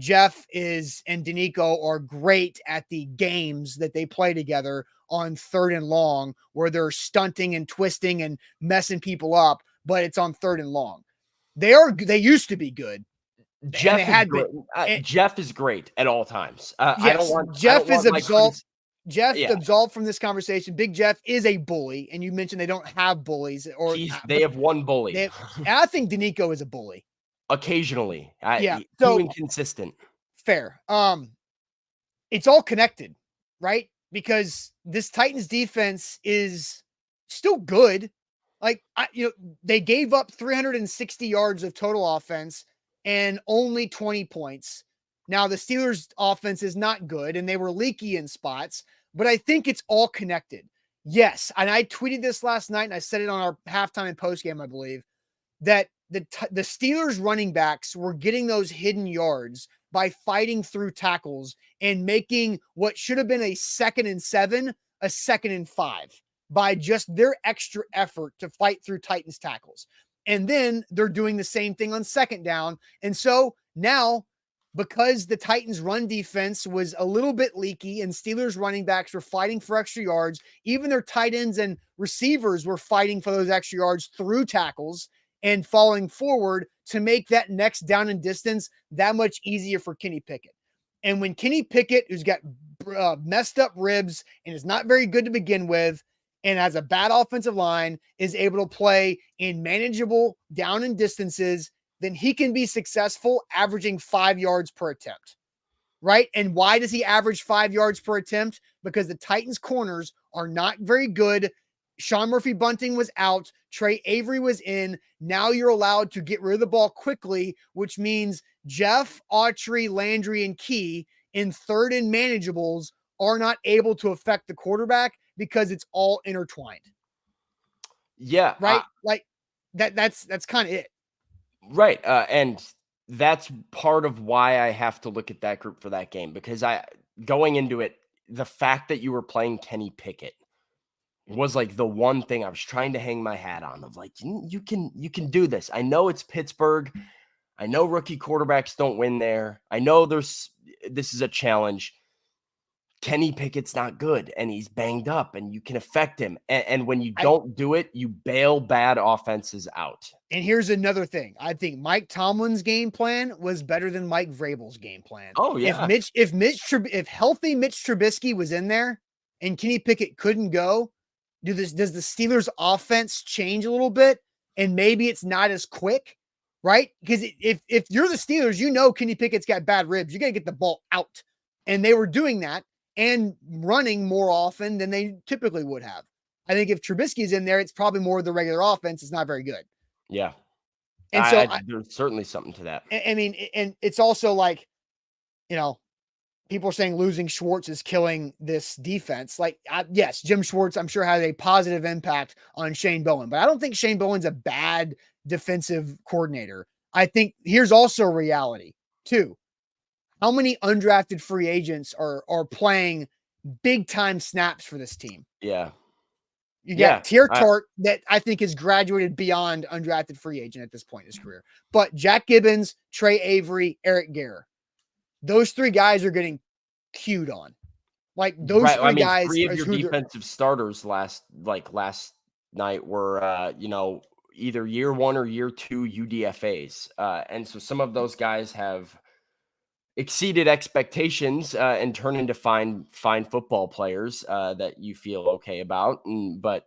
A: Jeff and Danico are great at the games that they play together on 3rd and long, where they're stunting and twisting and messing people up, but it's on 3rd and long. They used to be good.
B: Jeff is great at all times.
A: Jeff is absolved. Jeff absolved from this conversation. Big Jeff is a bully, and you mentioned they don't have bullies,
B: they have one bully.
A: I think Danico is a bully.
B: Occasionally,
A: so
B: inconsistent.
A: Fair. It's all connected, right? Because this Titans defense is still good. They gave up 360 yards of total offense and only 20 points. Now, the Steelers' offense is not good, and they were leaky in spots, but I think it's all connected. Yes, and I tweeted this last night, and I said it on our halftime and postgame, I believe, that the Steelers' running backs were getting those hidden yards by fighting through tackles and making what should have been a 2nd and 7 a 2nd and 5 by just their extra effort to fight through Titans tackles. And then they're doing the same thing on 2nd down. And so now, because the Titans run defense was a little bit leaky and Steelers running backs were fighting for extra yards, even their tight ends and receivers were fighting for those extra yards through tackles and falling forward to make that next down and distance that much easier for Kenny Pickett. And when Kenny Pickett, who's got messed up ribs and is not very good to begin with, and has a bad offensive line, is able to play in manageable down and distances, then he can be successful averaging 5 yards per attempt, right? And why does he average 5 yards per attempt? Because the Titans corners are not very good. Sean Murphy-Bunting was out. Trey Avery was in. Now you're allowed to get rid of the ball quickly, which means Jeff, Autry, Landry, and Key in third and manageables are not able to affect the quarterback because it's all intertwined.
B: Yeah.
A: Right? Like that's kind of it.
B: Right. And that's part of why I have to look at that group for that game, because going into it, the fact that you were playing Kenny Pickett was like the one thing I was trying to hang my hat on, of like, you can do this. I know it's Pittsburgh. I know rookie quarterbacks don't win there. I know this is a challenge. Kenny Pickett's not good and he's banged up and you can affect him. And when you don't do it, you bail bad offenses out.
A: And here's another thing. I think Mike Tomlin's game plan was better than Mike Vrabel's game plan.
B: Oh yeah.
A: If healthy Mitch Trubisky was in there and Kenny Pickett couldn't go, does the Steelers offense change a little bit? And maybe it's not as quick, right? Because if you're the Steelers, you know Kenny Pickett's got bad ribs. You got to get the ball out. And they were doing that and running more often than they typically would have. I think if Trubisky's in there, it's probably more of the regular offense. It's not very good.
B: Yeah.
A: And so
B: there's certainly something to that.
A: I mean, and it's also like, people are saying losing Schwartz is killing this defense. Like, yes, Jim Schwartz, I'm sure, had a positive impact on Shane Bowen, but I don't think Shane Bowen's a bad defensive coordinator. I think here's also reality too. How many undrafted free agents are playing big time snaps for this team?
B: Yeah.
A: You got Tier Tart that I think is graduated beyond undrafted free agent at this point in his career. But Jack Gibbons, Trey Avery, Eric Garror, those three guys are getting queued on. Like those three guys.
B: Three of your defensive starters last night were, either year one or year two UDFAs. And so some of those guys have exceeded expectations and turn into fine football players that you feel okay about. But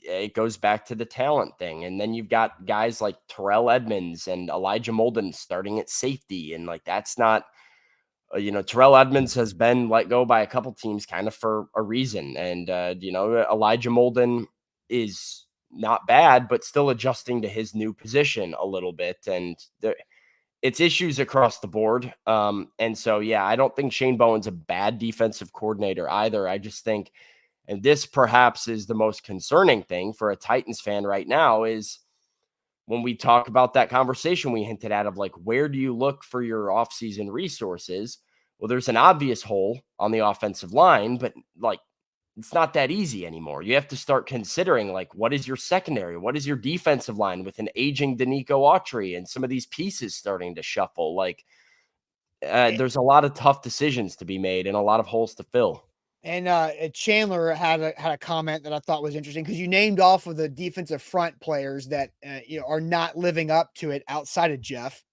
B: it goes back to the talent thing. And then you've got guys like Terrell Edmonds and Elijah Molden starting at safety. And like, that's not, Terrell Edmonds has been let go by a couple teams kind of for a reason. And, Elijah Molden is not bad, but still adjusting to his new position a little bit. And it's issues across the board. And so, yeah, I don't think Shane Bowen's a bad defensive coordinator either. I just think, and this perhaps is the most concerning thing for a Titans fan right now, is when we talk about that conversation we hinted at of like, where do you look for your offseason resources? Well, there's an obvious hole on the offensive line, but like, it's not that easy anymore. You have to start considering like, what is your secondary? What is your defensive line with an aging Danico Autry and some of these pieces starting to shuffle? Like, there's a lot of tough decisions to be made and a lot of holes to fill.
A: And Chandler had a comment that I thought was interesting, because you named off of the defensive front players that are not living up to it outside of Jeff.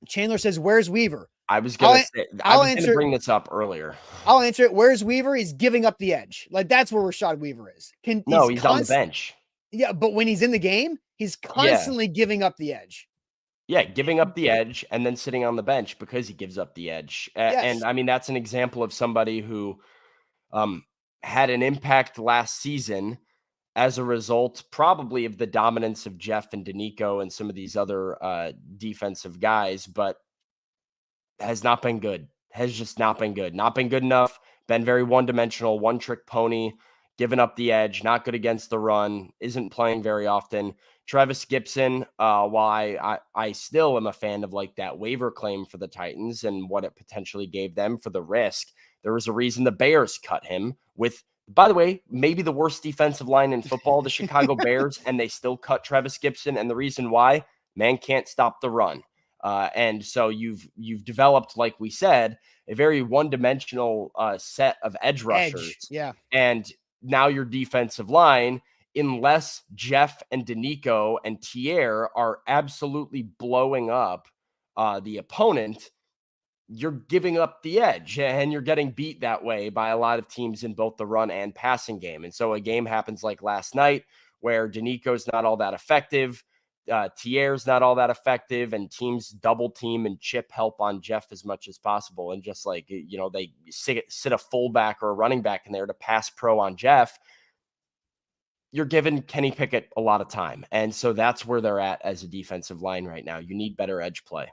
A: Chandler says, "Where's Weaver?"
B: I was going to bring this up earlier.
A: I'll answer it. Where's Weaver? He's giving up the edge. Like, that's where Rashad Weaver is.
B: He's on the bench.
A: Yeah, but when he's in the game, he's constantly giving up the edge.
B: Yeah, giving up the edge and then sitting on the bench because he gives up the edge.
A: Yes.
B: And I mean, that's an example of somebody who had an impact last season as a result probably of the dominance of Jeff and Danico and some of these other defensive guys, but has not been good. Has just not been good. Not been good enough. Been very one-dimensional, one-trick pony, giving up the edge, not good against the run, isn't playing very often. Travis Gibson, while I still am a fan of like that waiver claim for the Titans and what it potentially gave them for the risk, there was a reason the Bears cut him with, by the way, maybe the worst defensive line in football, the Chicago Bears, and they still cut Travis Gibson. And the reason why, man can't stop the run. And so you've developed, like we said, a very one-dimensional set of edge rushers.
A: Yeah.
B: And now your defensive line, unless Jeff and Danico and Thier are absolutely blowing up the opponent, you're giving up the edge, and you're getting beat that way by a lot of teams in both the run and passing game. And so a game happens like last night where Danico's not all that effective. Thier's not all that effective, and teams double team and chip help on Jeff as much as possible. And just like, they sit a fullback or a running back in there to pass pro on Jeff. You're giving Kenny Pickett a lot of time. And so that's where they're at as a defensive line right now. You need better edge play.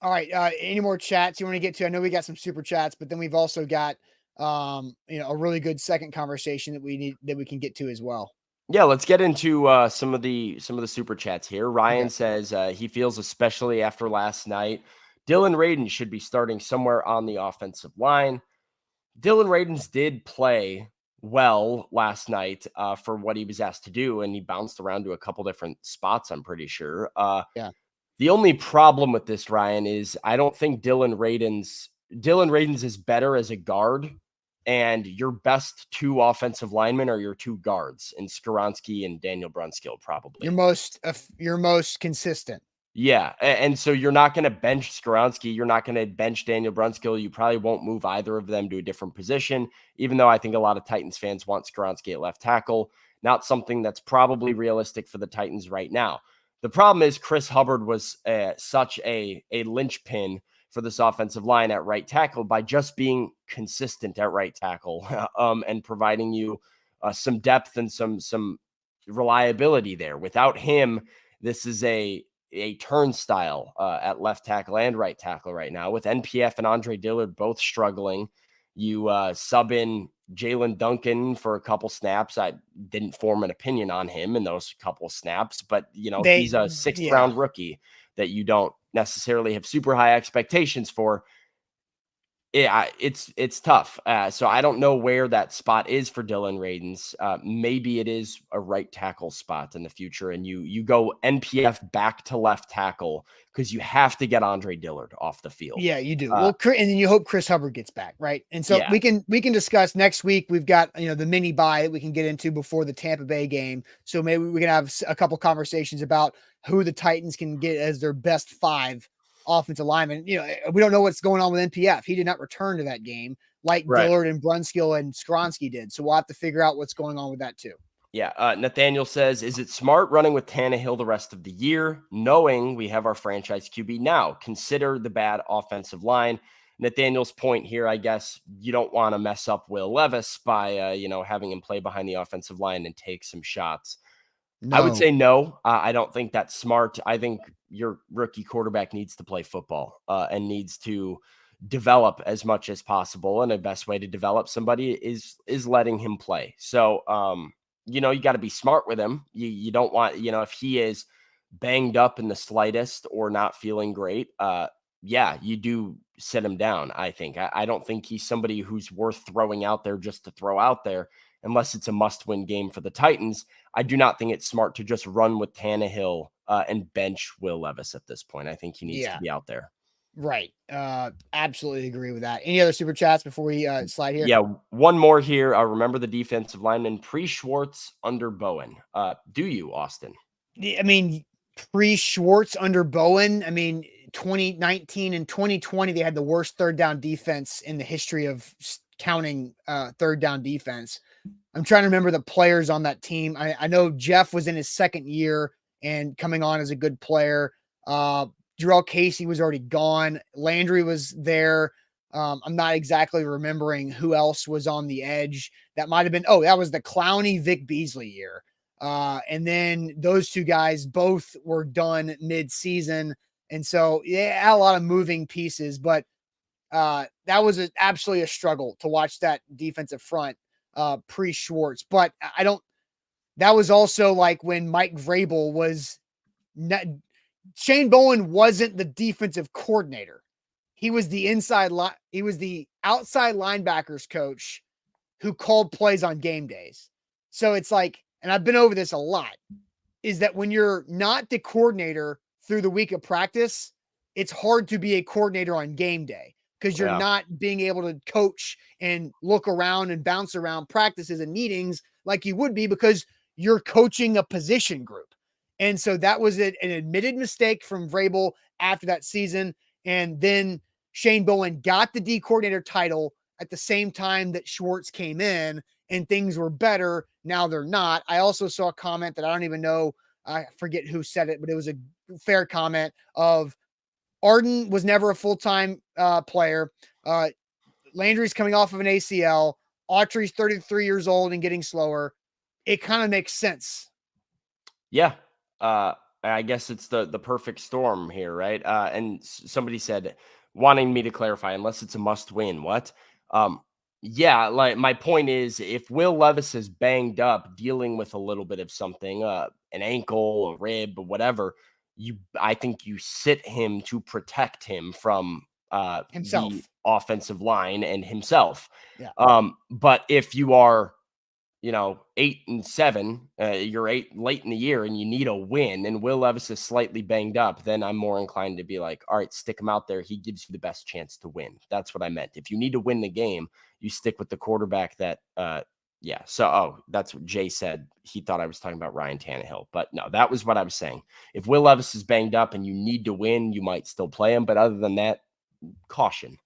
A: All right. Any more chats you want to get to? I know we got some super chats, but then we've also got a really good second conversation that we can get to as well.
B: Yeah, let's get into some of the super chats here. Ryan
A: Okay.
B: says he feels, especially after last night, Dylan Radin should be starting somewhere on the offensive line. Dylan Radins did play well last night for what he was asked to do, and he bounced around to a couple different spots, I'm pretty sure.
A: Yeah.
B: The only problem with this, Ryan, is I don't think Dylan Radins is better as a guard, and your best two offensive linemen are your two guards in Skoronski and Daniel Brunskill, probably.
A: Your most consistent.
B: Yeah, and so you're not going to bench Skoronski. You're not going to bench Daniel Brunskill. You probably won't move either of them to a different position, even though I think a lot of Titans fans want Skoronski at left tackle. Not something that's probably realistic for the Titans right now. The problem is Chris Hubbard was such a linchpin for this offensive line at right tackle by just being consistent at right tackle and providing you some depth and some reliability there. Without him, this is a turnstile at left tackle and right tackle right now, with NPF and Andre Dillard both struggling. You sub in Jalen Duncan for a couple snaps. I didn't form an opinion on him in those couple snaps, but he's a sixth round rookie that you don't necessarily have super high expectations for. Yeah, it's tough. So I don't know where that spot is for Dylan Radins. Maybe it is a right tackle spot in the future, and you go NPF back to left tackle because you have to get Andre Dillard off the field.
A: Yeah, you do. And then you hope Chris Hubbard gets back, right? And so
B: Yeah.
A: we can discuss next week. We've got the mini bye that we can get into before the Tampa Bay game. So maybe we can have a couple conversations about who the Titans can get as their best 5 offensive linemen. We don't know what's going on with NPF. He did not return to that game like
B: Right.
A: Dillard and Brunskill and Skoronski did. So we'll have to figure out what's going on with that too.
B: Yeah. Nathaniel says, is it smart running with Tannehill the rest of the year, knowing we have our franchise QB now? Consider the bad offensive line. Nathaniel's point here, I guess, you don't want to mess up Will Levis by, having him play behind the offensive line and take some shots.
A: No.
B: I would say no. I don't think that's smart. I think your rookie quarterback needs to play football and needs to develop as much as possible. And the best way to develop somebody is letting him play. So, you got to be smart with him. You don't want, if he is banged up in the slightest or not feeling great, you do sit him down, I think. I don't think he's somebody who's worth throwing out there just to throw out there unless it's a must-win game for the Titans. I do not think it's smart to just run with Tannehill and bench Will Levis at this point. I think he needs to be out there.
A: Right. Absolutely agree with that. Any other super chats before we slide here?
B: Yeah, one more here. Remember the defensive lineman pre-Schwartz under Bowen. Do you, Austin?
A: I mean, pre-Schwartz under Bowen, 2019 and 2020, they had the worst third down defense in the history of counting third down defense. I'm trying to remember the players on that team. I know Jeff was in his second year and coming on as a good player. Jarrell Casey was already gone. Landry was there. I'm not exactly remembering who else was on the edge. That might have been, that was the Clowney Vic Beasley year. And then those two guys both were done mid-season. And so, a lot of moving pieces, but that was absolutely a struggle to watch that defensive front pre-Schwartz. But that was also like when Mike Vrabel was Shane Bowen wasn't the defensive coordinator. He was the outside linebackers coach who called plays on game days. So it's like, and I've been over this a lot, is that when you're not the coordinator through the week of practice, it's hard to be a coordinator on game day because you're not being able to coach and look around and bounce around practices and meetings like you would be because you're coaching a position group. And so that was an admitted mistake from Vrabel after that season. And then Shane Bowen got the D coordinator title at the same time that Schwartz came in and things were better. Now they're not. I also saw a comment that I don't even know. I forget who said it, but it was a fair comment of Arden was never a full-time player. Landry's coming off of an ACL. Autry's 33 years old and getting slower. It kind of makes sense.
B: Yeah. I guess it's the perfect storm here, right? And somebody said, wanting me to clarify, unless it's a must win. What? Um, yeah, like my point is, if Will Levis is banged up, dealing with a little bit of something, an ankle, a rib, or whatever, I think you sit him to protect him from the
A: Himself.
B: offensive line and himself.
A: Yeah.
B: But if you are 8-7, you're late in the year and you need a win, and Will Levis is slightly banged up, then I'm more inclined to be like, all right, stick him out there. He gives you the best chance to win. That's what I meant. If you need to win the game, you stick with the quarterback that, yeah. So, that's what Jay said. He thought I was talking about Ryan Tannehill, but no, that was what I was saying. If Will Levis is banged up and you need to win, you might still play him. But other than that, caution.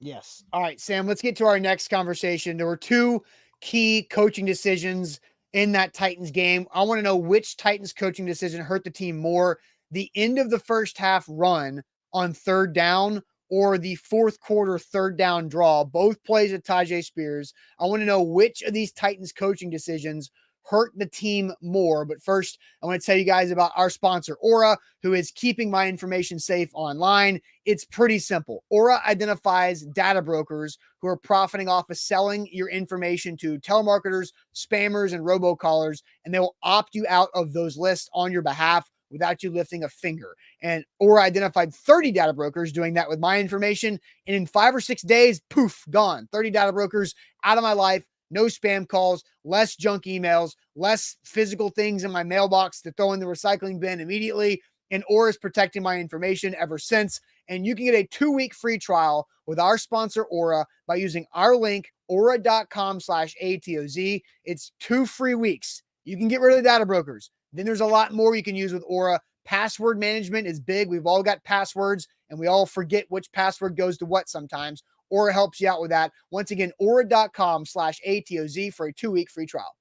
A: Yes. All right, Sam, let's get to our next conversation. There were two key coaching decisions in that Titans game. I want to know which Titans coaching decision hurt the team more, the end of the first half run on third down or the fourth quarter third down draw. Both plays at Tajay Spears. I want to know which of these Titans coaching decisions hurt the team more. But first, I want to tell you guys about our sponsor, Aura, who is keeping my information safe online. It's pretty simple. Aura identifies data brokers who are profiting off of selling your information to telemarketers, spammers, and robocallers, and they will opt you out of those lists on your behalf without you lifting a finger. And Aura identified 30 data brokers doing that with my information, and in 5 or 6 days, poof, gone. 30 data brokers out of my life. No spam calls, less junk emails, less physical things in my mailbox to throw in the recycling bin immediately. And Aura is protecting my information ever since. And you can get a 2-week free trial with our sponsor, Aura, by using our link, aura.com/ATOZ. It's 2 free weeks. You can get rid of the data brokers. Then there's a lot more you can use with Aura. Password management is big. We've all got passwords, and we all forget which password goes to what sometimes. Aura helps you out with that. Once again, aura.com/ATOZ for a 2-week free trial.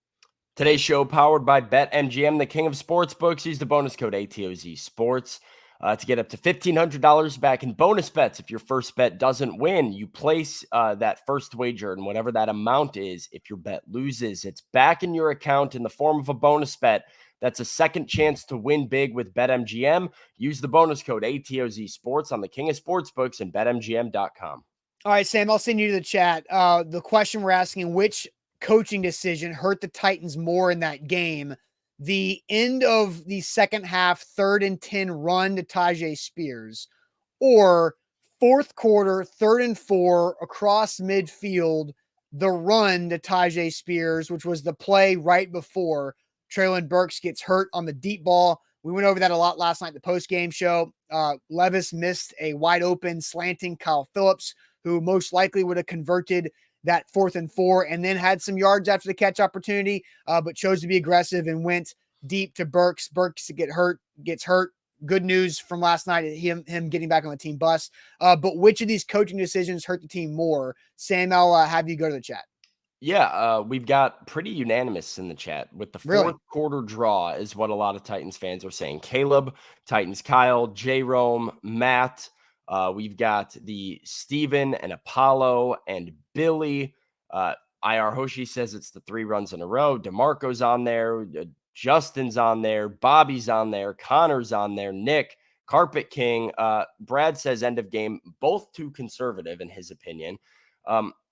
B: Today's show powered by BetMGM, the king of sportsbooks. Use the bonus code ATOZ Sports to get up to $1,500 back in bonus bets. If your first bet doesn't win, you place that first wager, and whatever that amount is, if your bet loses, it's back in your account in the form of a bonus bet. That's a second chance to win big with BetMGM. Use the bonus code ATOZ Sports on the king of sportsbooks and BetMGM.com.
A: All right, Sam, I'll send you to the chat. The question we're asking, which coaching decision hurt the Titans more in that game? The end of the second half, 3rd and 10 run to Tajay Spears, or fourth quarter, 3rd and 4 across midfield, the run to Tajay Spears, which was the play right before Traylon Burks gets hurt on the deep ball. We went over that a lot last night, the post-game show. Levis missed a wide open slanting Kyle Phillips, who most likely would have converted that 4th and 4 and then had some yards after the catch opportunity, but chose to be aggressive and went deep to Burks. Burks gets hurt. Good news from last night, him getting back on the team bus. But which of these coaching decisions hurt the team more? Sam, I'll have you go to the chat.
B: Yeah, we've got pretty unanimous in the chat with the
A: Really?
B: fourth quarter draw is what a lot of Titans fans are saying. Caleb, Titans Kyle, J. Rome, Matt. We've got the Steven and Apollo and Billy. IR Hoshi says it's the 3 runs in a row. DeMarco's on there. Justin's on there. Bobby's on there. Connor's on there. Nick, Carpet King. Brad says end of game. Both too conservative in his opinion.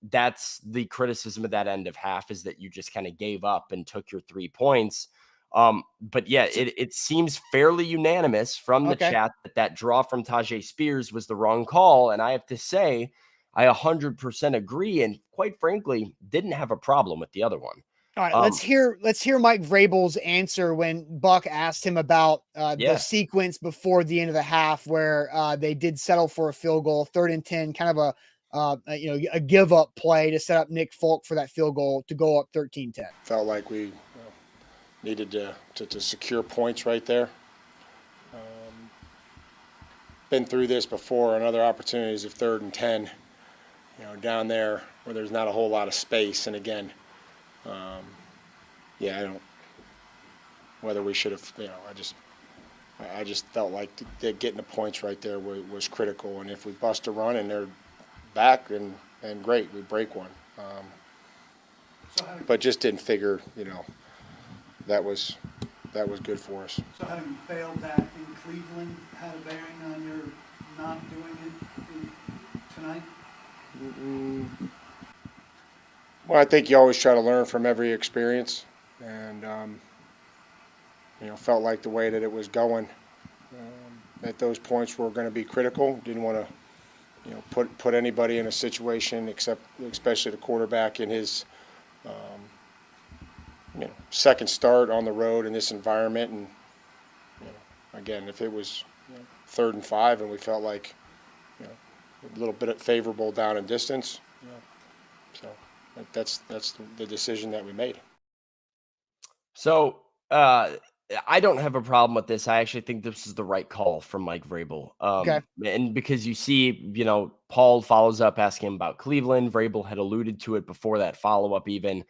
B: That's the criticism of that end of half, is that you just kind of gave up and took your 3 points. But yeah, it seems fairly unanimous from the chat that draw from Tajay Spears was the wrong call. And I have to say, I 100% agree. And quite frankly, didn't have a problem with the other one.
A: All right, let's hear Mike Vrabel's answer when Buck asked him about the sequence before the end of the half, where they did settle for a field goal, 3rd and 10, kind of a give up play to set up Nick Folk for that field goal to go up 13-10.
C: Felt like we needed to secure points right there. Been through this before on other opportunities of 3rd and 10, down there where there's not a whole lot of space. And again, I don't, whether we should have, I just felt like getting the points right there was critical. And if we bust a run and they're back, and great, we break one. But just didn't figure, that was that was good for us.
F: So having failed that in Cleveland had a bearing on your not doing it tonight?
C: Well, I think you always try to learn from every experience, and felt like the way that it was going, at those points were going to be critical. Didn't want to, put anybody in a situation, especially the quarterback in his, second start on the road in this environment. And again, if it was 3rd and 5, and we felt like, a little bit favorable down in distance, so that's the decision that we made.
B: So I don't have a problem with this. I actually think this is the right call from Mike Vrabel.
A: Okay.
B: And because you see, Paul follows up asking him about Cleveland. Vrabel had alluded to it before that follow-up even.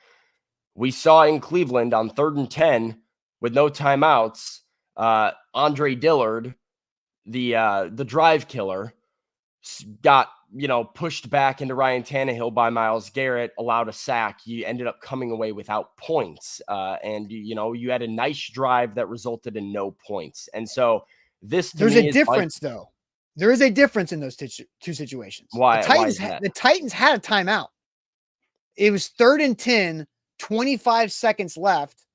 B: We saw in Cleveland on 3rd and 10 with no timeouts, Andre Dillard, the drive killer, got pushed back into Ryan Tannehill by Myles Garrett, allowed a sack. You ended up coming away without points, and you had a nice drive that resulted in no points. And so
A: there's a difference, though. There is a difference in those two situations.
B: Why?
A: The Titans had a timeout. It was 3rd and 10, 25 seconds left.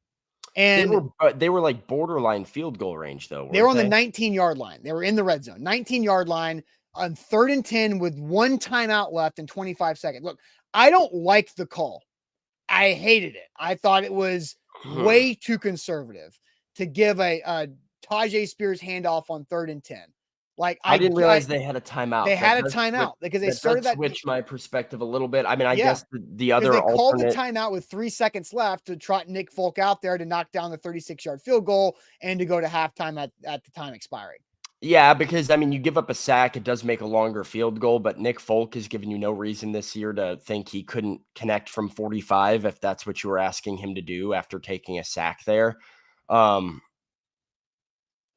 A: And
B: they were like borderline field goal range, though.
A: They were on the 19-yard line. They were in the red zone, 19-yard line on 3rd and 10 with 1 timeout left and 25 seconds. Look, I don't like the call. I hated it. I thought it was way too conservative to give a Tajay Spears handoff on 3rd and 10. Like
B: I didn't realize they had a timeout.
A: They had a timeout because they started that.
B: Switch my perspective a little bit. I mean, I guess the other
A: they called the timeout with 3 seconds left to trot Nick Folk out there to knock down the 36-yard field goal and to go to halftime at the time expiring.
B: Yeah, because I mean, you give up a sack, it does make a longer field goal, but Nick Folk has given you no reason this year to think he couldn't connect from 45 if that's what you were asking him to do after taking a sack there.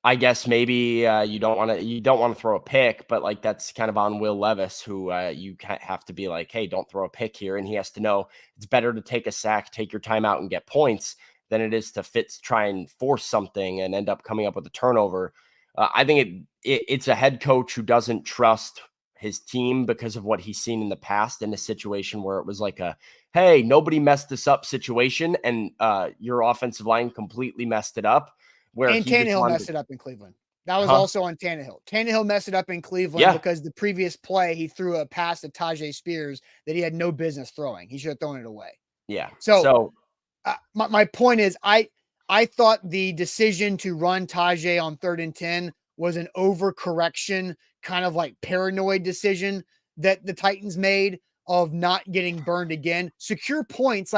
B: I guess maybe you don't want to throw a pick, but like that's kind of on Will Levis, who you have to be like, hey, don't throw a pick here, and he has to know it's better to take a sack, take your timeout, and get points than it is to try and force something and end up coming up with a turnover. I think it's a head coach who doesn't trust his team because of what he's seen in the past in a situation where it was like a, hey, nobody messed this up situation, and your offensive line completely messed it up.
A: And Tannehill messed it up in Cleveland. That was also on Tannehill. Tannehill messed it up in Cleveland because the previous play, he threw a pass to Tajay Spears that he had no business throwing. He should have thrown it away.
B: Yeah.
A: So my point is, I thought the decision to run Tajay on 3rd and 10 was an overcorrection, kind of like paranoid decision that the Titans made of not getting burned again. Secure points,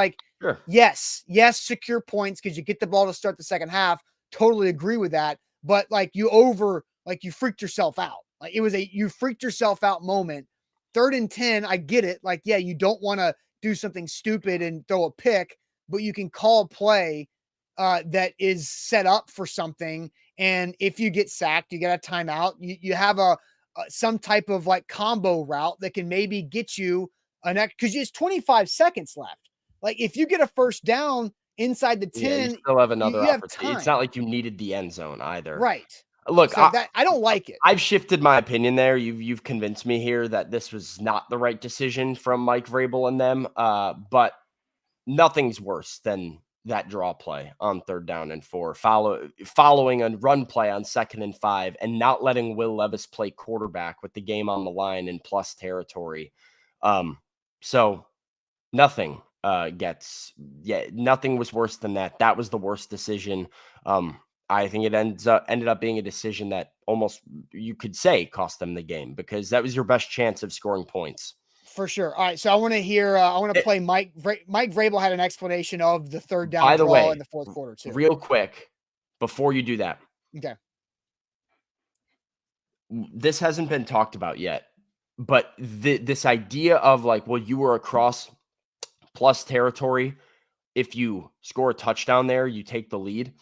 A: yes, secure points because you get the ball to start the second half. Totally agree with that. But you freaked yourself out. Like it was you freaked yourself out moment. 3rd and 10, I get it. You don't want to do something stupid and throw a pick, but you can call a play that is set up for something. And if you get sacked, you get a timeout. You have some type of combo route that can maybe get you because it's 25 seconds left. If you get a first down inside the 10,
B: you still have another
A: opportunity.
B: It's not like you needed the end zone either.
A: Right.
B: Look,
A: so I don't like it.
B: I've shifted my opinion there. You've convinced me here that this was not the right decision from Mike Vrabel and them. But nothing's worse than that draw play on 3rd down and 4, following a run play on 2nd and 5, and not letting Will Levis play quarterback with the game on the line in plus territory. So nothing nothing was worse than that. That was the worst decision. I think it ended up being a decision that almost, you could say, cost them the game because that was your best chance of scoring points.
A: For sure. All right. So I want to hear, I want to play Mike Vrabel had an explanation of the 3rd down draw in the 4th quarter too.
B: Real quick, before you do that.
A: Okay.
B: This hasn't been talked about yet, but this idea of you were across plus territory. If you score a touchdown there, you take the lead.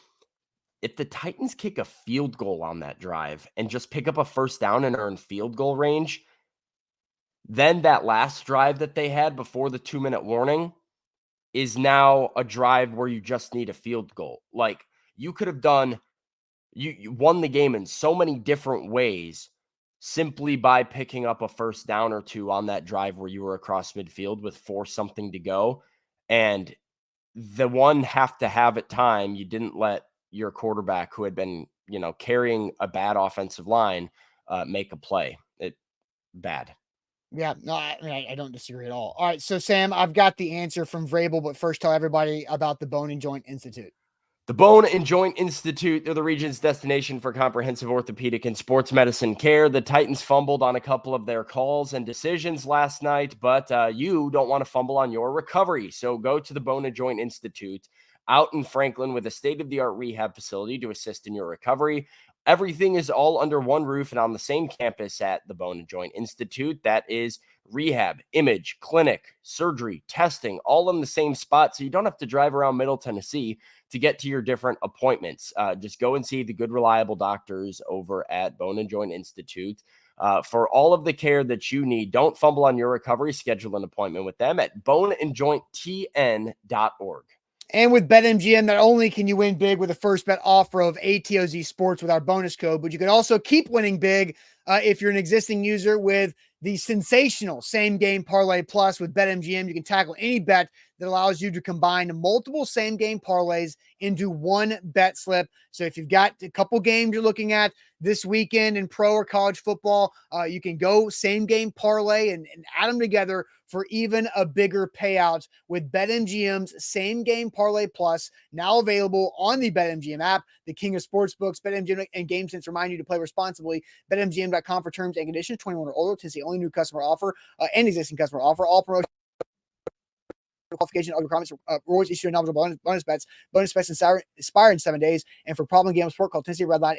B: If the Titans kick a field goal on that drive and just pick up a first down and are in field goal range, then that last drive that they had before the 2-minute warning is now a drive where you just need a field goal. You could have done, you won the game in so many different ways simply by picking up a first down or two on that drive where you were across midfield with 4 something to go. And the one have to have it time, you didn't let your quarterback, who had been, carrying a bad offensive line, make a play. Bad.
A: Yeah, no, I don't disagree at all. All right, so Sam, I've got the answer from Vrabel, but first tell everybody about the Bone and Joint Institute.
B: The Bone and Joint Institute, they're the region's destination for comprehensive orthopedic and sports medicine care. The Titans fumbled on a couple of their calls and decisions last night, but you don't want to fumble on your recovery. So go to the Bone and Joint Institute out in Franklin with a state-of-the-art rehab facility to assist in your recovery. Everything is all under one roof and on the same campus at the Bone and Joint Institute. That is rehab, image, clinic, surgery, testing, all in the same spot. So you don't have to drive around Middle Tennessee to get to your different appointments. Just go and see the good, reliable doctors over at Bone and Joint Institute for all of the care that you need. Don't fumble on your recovery. Schedule an appointment with them at boneandjointtn.org.
A: And with BetMGM, not only can you win big with a first bet offer of ATOZ Sports with our bonus code, but you can also keep winning big if you're an existing user with the sensational Same Game Parlay Plus with BetMGM. You can tackle any bet that allows you to combine multiple same game parlays into one bet slip. So if you've got a couple games you're looking at this weekend in pro or college football, you can go same game parlay and add them together for even a bigger payout with BetMGM's Same Game Parlay Plus, now available on the BetMGM app. The king of sportsbooks, BetMGM and GameSense remind you to play responsibly. BetMGM.com for terms and conditions. 21 or older. Tennessee only new customer offer and existing customer offer. All promotions, qualification, other requirements, rewards issued and eligible bonus bets. Bonus bets expire in 7 days. And for problem game sport, call Tennessee Red Line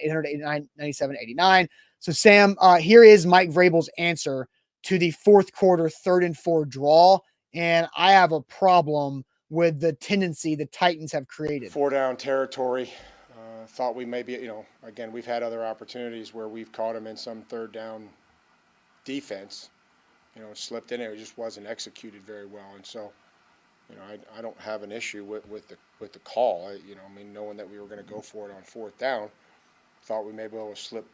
A: 800-889-9789. So Sam, here is Mike Vrabel's answer to the fourth quarter 3rd and 4 draw. And I have a problem with the tendency the Titans have created.
C: 4 down territory. Thought we maybe, again, we've had other opportunities where we've caught them in some 3rd down defense, slipped in there. It just wasn't executed very well. And so, I don't have an issue with the call. Knowing that we were going to go for it on 4th down, thought we may be able to slip,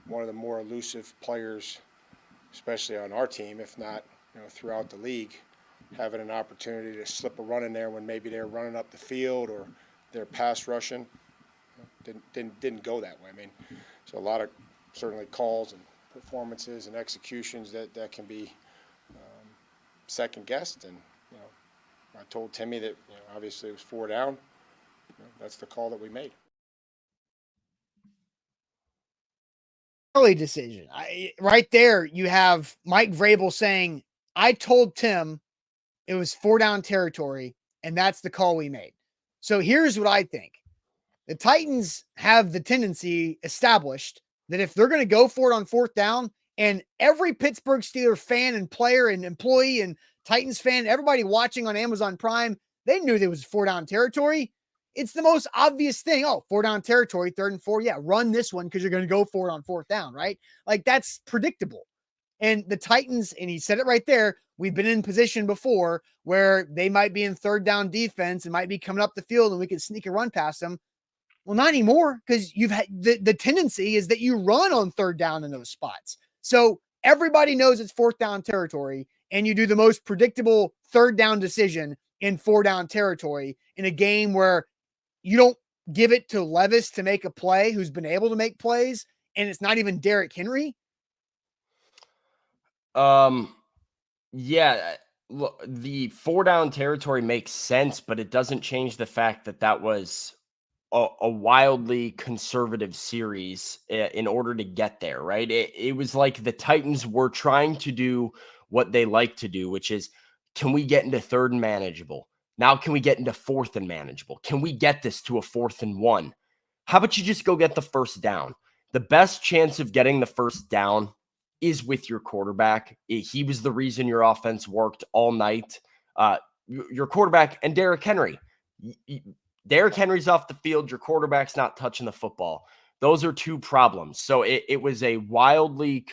C: one of the more elusive players, especially on our team, if not, throughout the league, having an opportunity to slip a run in there when maybe they're running up the field or they're pass rushing. Didn't go that way. So a lot of certainly calls and performances and executions that can be second guessed. And I told Timmy that obviously it was 4 down. That's the call that we made.
A: Early decision. Right there, you have Mike Vrabel saying, I told Tim it was 4 down territory, and that's the call we made. So here's what I think. The Titans have the tendency established that if they're going to go for it on 4th down, and every Pittsburgh Steelers fan and player and employee and Titans fan, everybody watching on Amazon Prime, they knew there was 4 down territory. It's the most obvious thing. Oh, 4 down territory, 3rd and 4. Yeah, run this one because you're going to go for it on 4th down, right? Like, that's predictable. And the Titans, and he said it right there, we've been in position before where they might be in 3rd down defense and might be coming up the field and we can sneak a run past them. Well, not anymore, because you've had the tendency is that you run on 3rd down in those spots. So everybody knows it's 4th down territory, and you do the most predictable 3rd down decision in 4 down territory in a game where you don't give it to Levis to make a play, who's been able to make plays, and it's not even Derrick Henry.
B: Yeah, look, the 4 down territory makes sense, but it doesn't change the fact that was a wildly conservative series in order to get there, right? It was like the Titans were trying to do what they like to do, which is, can we get into 3rd and manageable? Now, can we get into 4th and manageable? Can we get this to a 4th and 1? How about you just go get the 1st down? The best chance of getting the 1st down is with your quarterback. He was the reason your offense worked all night. Your quarterback and Derrick Henry. Derrick Henry's off the field. Your quarterback's not touching the football. Those are 2 problems. So it was a wildly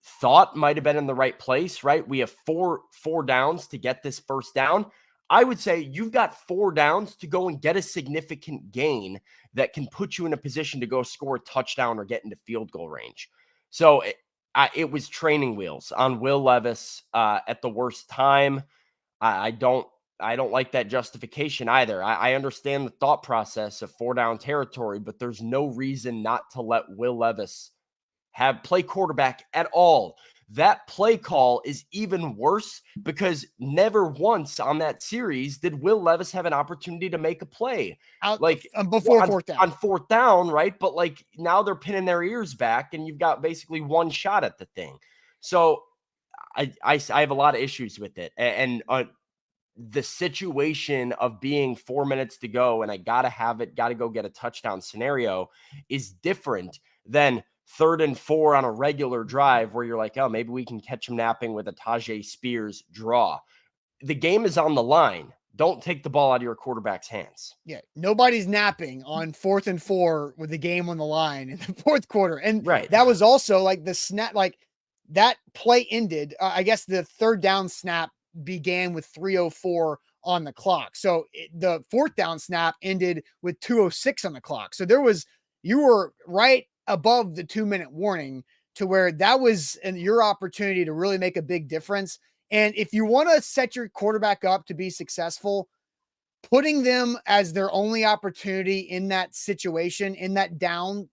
B: thought might have been in the right place, right? We have four downs to get this 1st down. I would say you've got 4 downs to go and get a significant gain that can put you in a position to go score a touchdown or get into field goal range. So it was training wheels on Will Levis at the worst time. I don't like that justification either. I understand the thought process of 4 down territory, but there's no reason not to let Will Levis play quarterback at all. That play call is even worse because never once on that series did Will Levis have an opportunity to make a play.
A: Before fourth down.
B: On 4th down, right? But like now they're pinning their ears back and you've got basically one shot at the thing. So I have a lot of issues with it. And the situation of being 4 minutes to go and I got to go get a touchdown scenario is different than 3rd and 4 on a regular drive where you're like, oh, maybe we can catch him napping with a Tajay Spears draw. The game is on the line. Don't take the ball out of your quarterback's hands.
A: Yeah, nobody's napping on 4th and 4 with the game on the line in the 4th quarter. And that was also like the snap, like that play ended. I guess the 3rd down snap began with 3:04 on the clock. So the 4th down snap ended with 2:06 on the clock. So you were right above the 2-minute warning to where that was your opportunity to really make a big difference. And if you want to set your quarterback up to be successful, putting them as their only opportunity in that situation, in that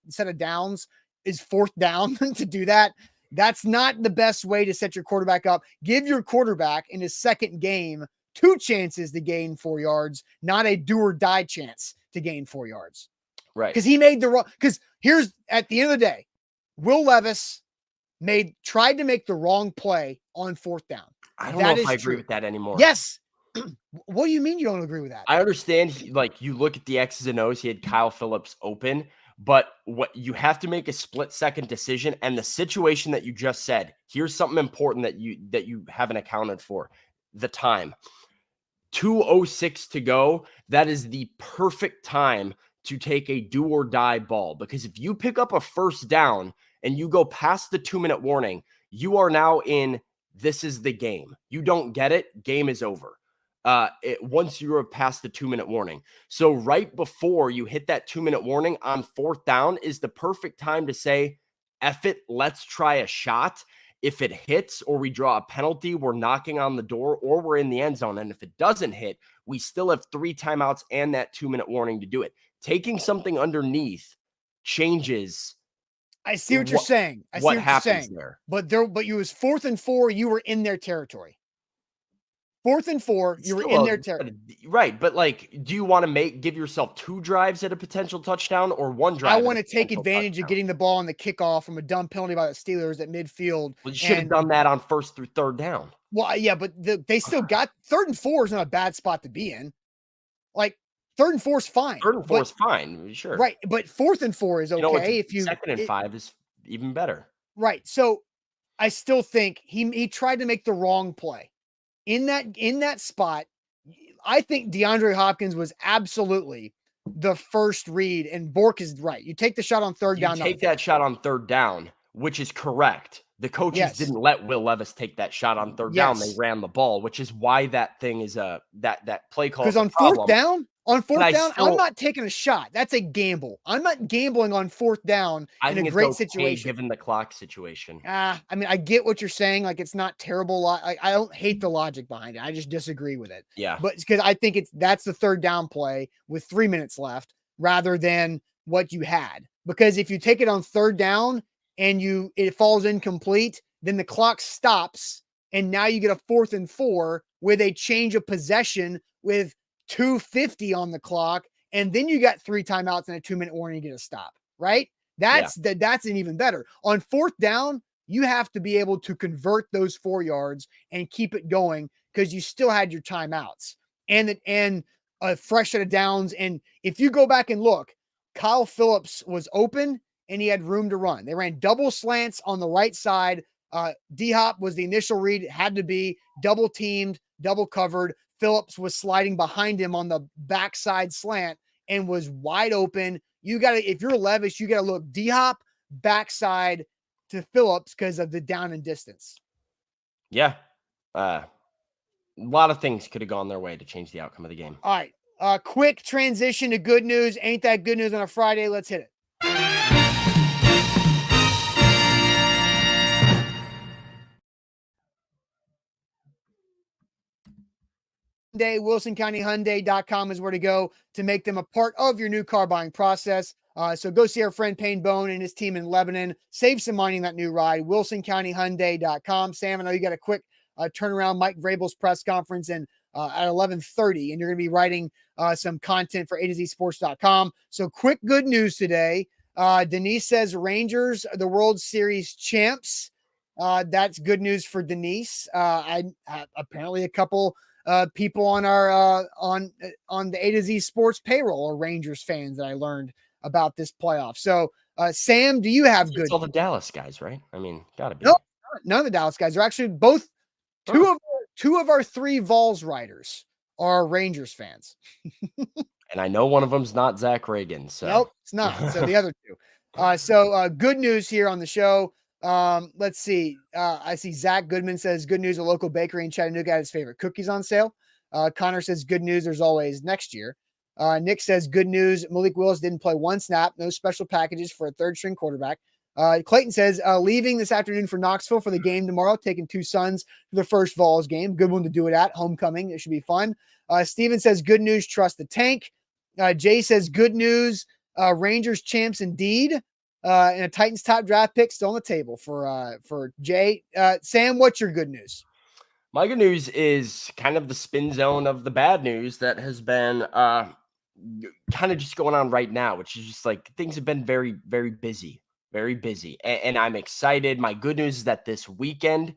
A: set of downs is 4th down to do that. That's not the best way to set your quarterback up. Give your quarterback in his second game 2 chances to gain 4 yards, not a do or die chance to gain 4 yards.
B: Right.
A: Because he made because here's at the end of the day, Will Levis tried to make the wrong play on 4th down.
B: I don't know if I agree with that anymore.
A: Yes. What do you mean you don't agree with that?
B: I understand, you look at the X's and O's, he had Kyle Phillips open, but what you have to make a split-second decision, and the situation that you just said, here's something important that you haven't accounted for, the time. 2:06 to go, that is the perfect time to take a do-or-die ball, because if you pick up a 1st down and you go past the 2-minute warning, you are now this is the game. You don't get it, game is over. Once you're past the 2-minute warning. So right before you hit that 2-minute warning on 4th down is the perfect time to say, F it, let's try a shot. If it hits or we draw a penalty, we're knocking on the door or we're in the end zone. And if it doesn't hit, we still have 3 timeouts and that 2-minute warning to do it. Taking something underneath changes.
A: I see what you're saying. I see what you're saying.
B: There.
A: But you was 4th and 4, you were in their territory. 4th and 4, you were in their territory.
B: Right. But do you want to give yourself 2 drives at a potential touchdown or 1 drive?
A: I want to take advantage of getting the ball on the kickoff from a dumb penalty by the Steelers at midfield.
B: Well, you should have done that on 1st through 3rd down.
A: Well, yeah, but they still got 3rd and 4 is not a bad spot to be in. 3rd and 4 is fine.
B: 3rd and 4 is fine, sure.
A: Right, but 4th and 4 is okay. If you
B: 2nd and 5 is even better.
A: Right. So I still think he tried to make the wrong play in that spot. I think DeAndre Hopkins was absolutely the first read, and Bork is right. You take the shot on 3rd down.
B: You take that shot on 3rd down, which is correct. The coaches didn't let Will Levis take that shot on 3rd down. They ran the ball, which is why that thing is that play call.
A: Because on 4th down, I'm not taking a shot. That's a gamble. I'm not gambling on 4th down in a great situation.
B: Given the clock situation.
A: I mean, I get what you're saying. It's not terrible. I don't hate the logic behind it. I just disagree with it.
B: Yeah.
A: But it's because I think that's the 3rd down play with 3 minutes left rather than what you had. Because if you take it on 3rd down and it falls incomplete, then the clock stops. And now you get a 4th and 4 with a change of possession with 2:50 on the clock, and then you got 3 timeouts and a 2-minute warning, you get a stop, right? That's an even better. On 4th down, you have to be able to convert those 4 yards and keep it going because you still had your timeouts and a fresh set of downs. And if you go back and look, Kyle Phillips was open and he had room to run. They ran double slants on the right side. D-Hop was the initial read. It had to be double teamed, double covered. Phillips was sliding behind him on the backside slant and was wide open. If you're Levis, you got to look D-Hop backside to Phillips because of the down and distance.
B: Yeah. A lot of things could have gone their way to change the outcome of the game.
A: All right. Quick transition to good news. Ain't that good news on a Friday? Let's hit it. WilsonCountyHyundai.com is where to go to make them a part of your new car buying process. So go see our friend Payne Bone and his team in Lebanon. Save some money on that new ride. WilsonCountyHyundai.com. Sam, I know you got a quick turnaround. Mike Vrabel's press conference at 11:30, and you're going to be writing some content for A2ZSports.com. So quick good news today. Denise says Rangers are the World Series champs. That's good news for Denise. I apparently a couple people on our on the A to Z Sports payroll are Rangers fans that I learned about this playoff. So, Sam, do you have good?
B: It's all the Dallas guys, right? I mean, gotta be.
A: No, none of the Dallas guys are actually both. Two of our three Vols writers are Rangers fans.
B: And I know one of them's not Zach Reagan. So
A: Nope, it's not. So the other two. Good news here on the show. Let's see. I see Zach Goodman says good news. A local bakery in Chattanooga had his favorite cookies on sale. Connor says good news. There's always next year. Nick says good news. Malik Willis didn't play one snap. No special packages for a third string quarterback. Clayton says leaving this afternoon for Knoxville for the game tomorrow, taking two sons to the first Vols game. Good one to do it at homecoming. It should be fun. Steven says good news. Trust the tank. Jay says good news. Rangers champs indeed. And a Titans top draft pick still on the table for Jay. Sam, what's your good news?
B: My good news is kind of the spin zone of the bad news that has been kind of just going on right now, which is just like things have been very, very busy, very busy. And I'm excited. My good news is that this weekend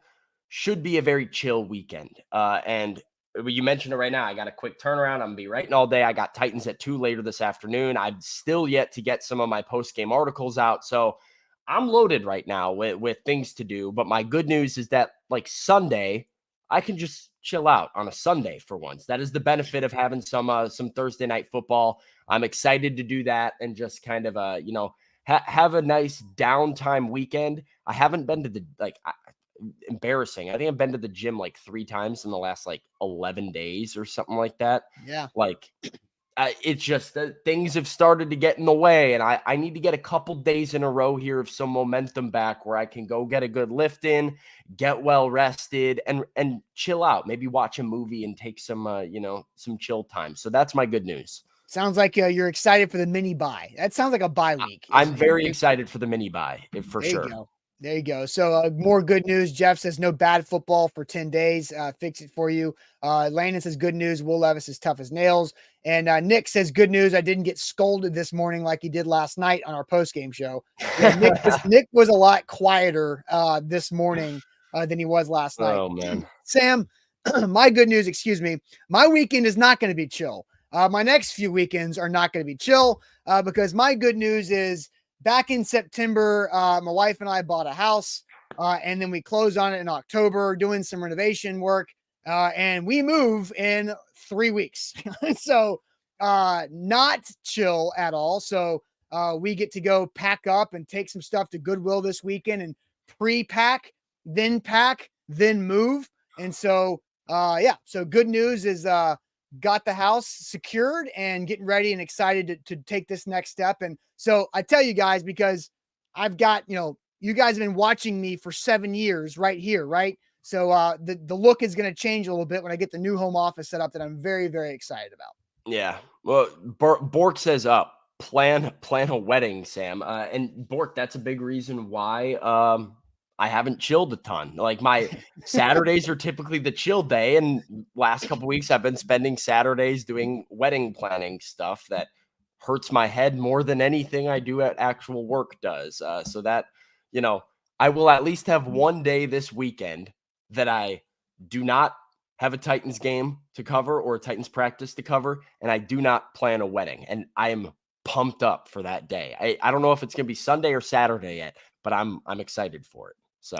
B: should be a very chill weekend. And you mentioned it right now. I got a quick turnaround. I'm going to be writing all day. I got Titans at 2 later this afternoon. I'm still yet to get some of my post-game articles out. So I'm loaded right now with things to do. But my good news is that like Sunday, I can just chill out on a Sunday for once. That is the benefit of having some Thursday night football. I'm excited to do that and just kind of, have a nice downtime weekend. I haven't been to the, embarrassing. I think I've been to the gym like 3 times in the last 11 days or something like that.
A: Yeah.
B: It's just that things have started to get in the way, and I need to get a couple days in a row here of some momentum back where I can go get a good lift in, get well rested, and chill out. Maybe watch a movie and take some chill time. So that's my good news.
A: Sounds like you're excited for the mini bye. That sounds like a bye week.
B: I'm very excited for the mini bye for sure.
A: There you go. So more good news. Jeff says no bad football for 10 days. Fix it for you. Landon says good news. Will Levis is tough as nails. And Nick says good news. I didn't get scolded this morning like he did last night on our post-game show. Yeah, Nick was a lot quieter this morning than he was last night.
B: Oh, man.
A: Sam, my good news, my weekend is not going to be chill. My next few weekends are not going to be chill because my good news is back in September, my wife and I bought a house, and then we closed on it in October, doing some renovation work, and we move in 3 weeks. So not chill at all. So we get to go pack up and take some stuff to Goodwill this weekend and pre-pack, then move. And so, so good news is got the house secured and getting ready and excited to take this next step. And so I tell you guys, because I've got, you guys have been watching me for 7 years right here, right? So the look is going to change a little bit when I get the new home office set up that I'm very, very excited about.
B: Yeah. Well, Bork says plan a wedding, Sam. And Bork, that's a big reason why I haven't chilled a ton. Like my Saturdays are typically the chill day. And last couple of weeks, I've been spending Saturdays doing wedding planning stuff that hurts my head more than anything I do at actual work does. So that, I will at least have one day this weekend that I do not have a Titans game to cover or a Titans practice to cover. And I do not plan a wedding. And I am pumped up for that day. I don't know if it's going to be Sunday or Saturday yet, but I'm excited for it. So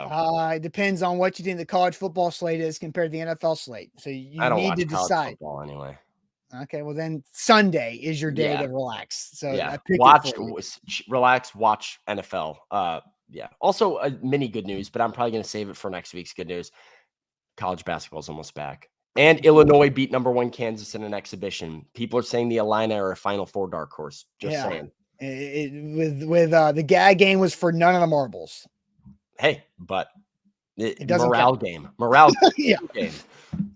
A: it depends on what you think the college football slate is compared to the NFL slate. So you
B: I don't
A: need
B: watch
A: to
B: college
A: decide.
B: football anyway.
A: Okay, well then Sunday is your day to relax. So
B: relax, watch NFL. Also a mini good news, but I'm probably going to save it for next week's good news. College basketball is almost back. And Illinois beat #1 Kansas in an exhibition. People are saying the Illini are a Final Four dark horse. Just saying.
A: The gag game was for none of the marbles.
B: Hey, but
A: It doesn't
B: morale
A: count.
B: game. Morale
A: Yeah.
B: game.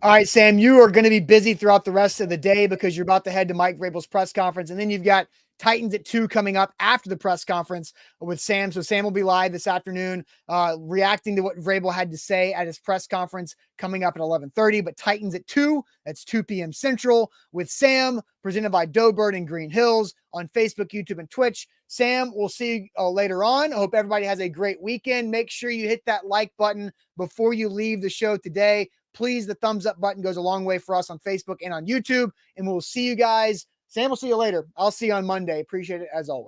A: All right, Sam, you are going to be busy throughout the rest of the day because you're about to head to Mike Vrabel's press conference. And then you've got Titans at 2 coming up after the press conference with Sam. So Sam will be live this afternoon, reacting to what Vrabel had to say at his press conference coming up at 11:30. But Titans at 2, that's 2 p.m. Central with Sam, presented by Doughbird and Green Hills on Facebook, YouTube, and Twitch. Sam, we'll see you later on. I hope everybody has a great weekend. Make sure you hit that like button before you leave the show today. Please, the thumbs up button goes a long way for us on Facebook and on YouTube. And we'll see you guys. Sam, we'll see you later. I'll see you on Monday. Appreciate it as always.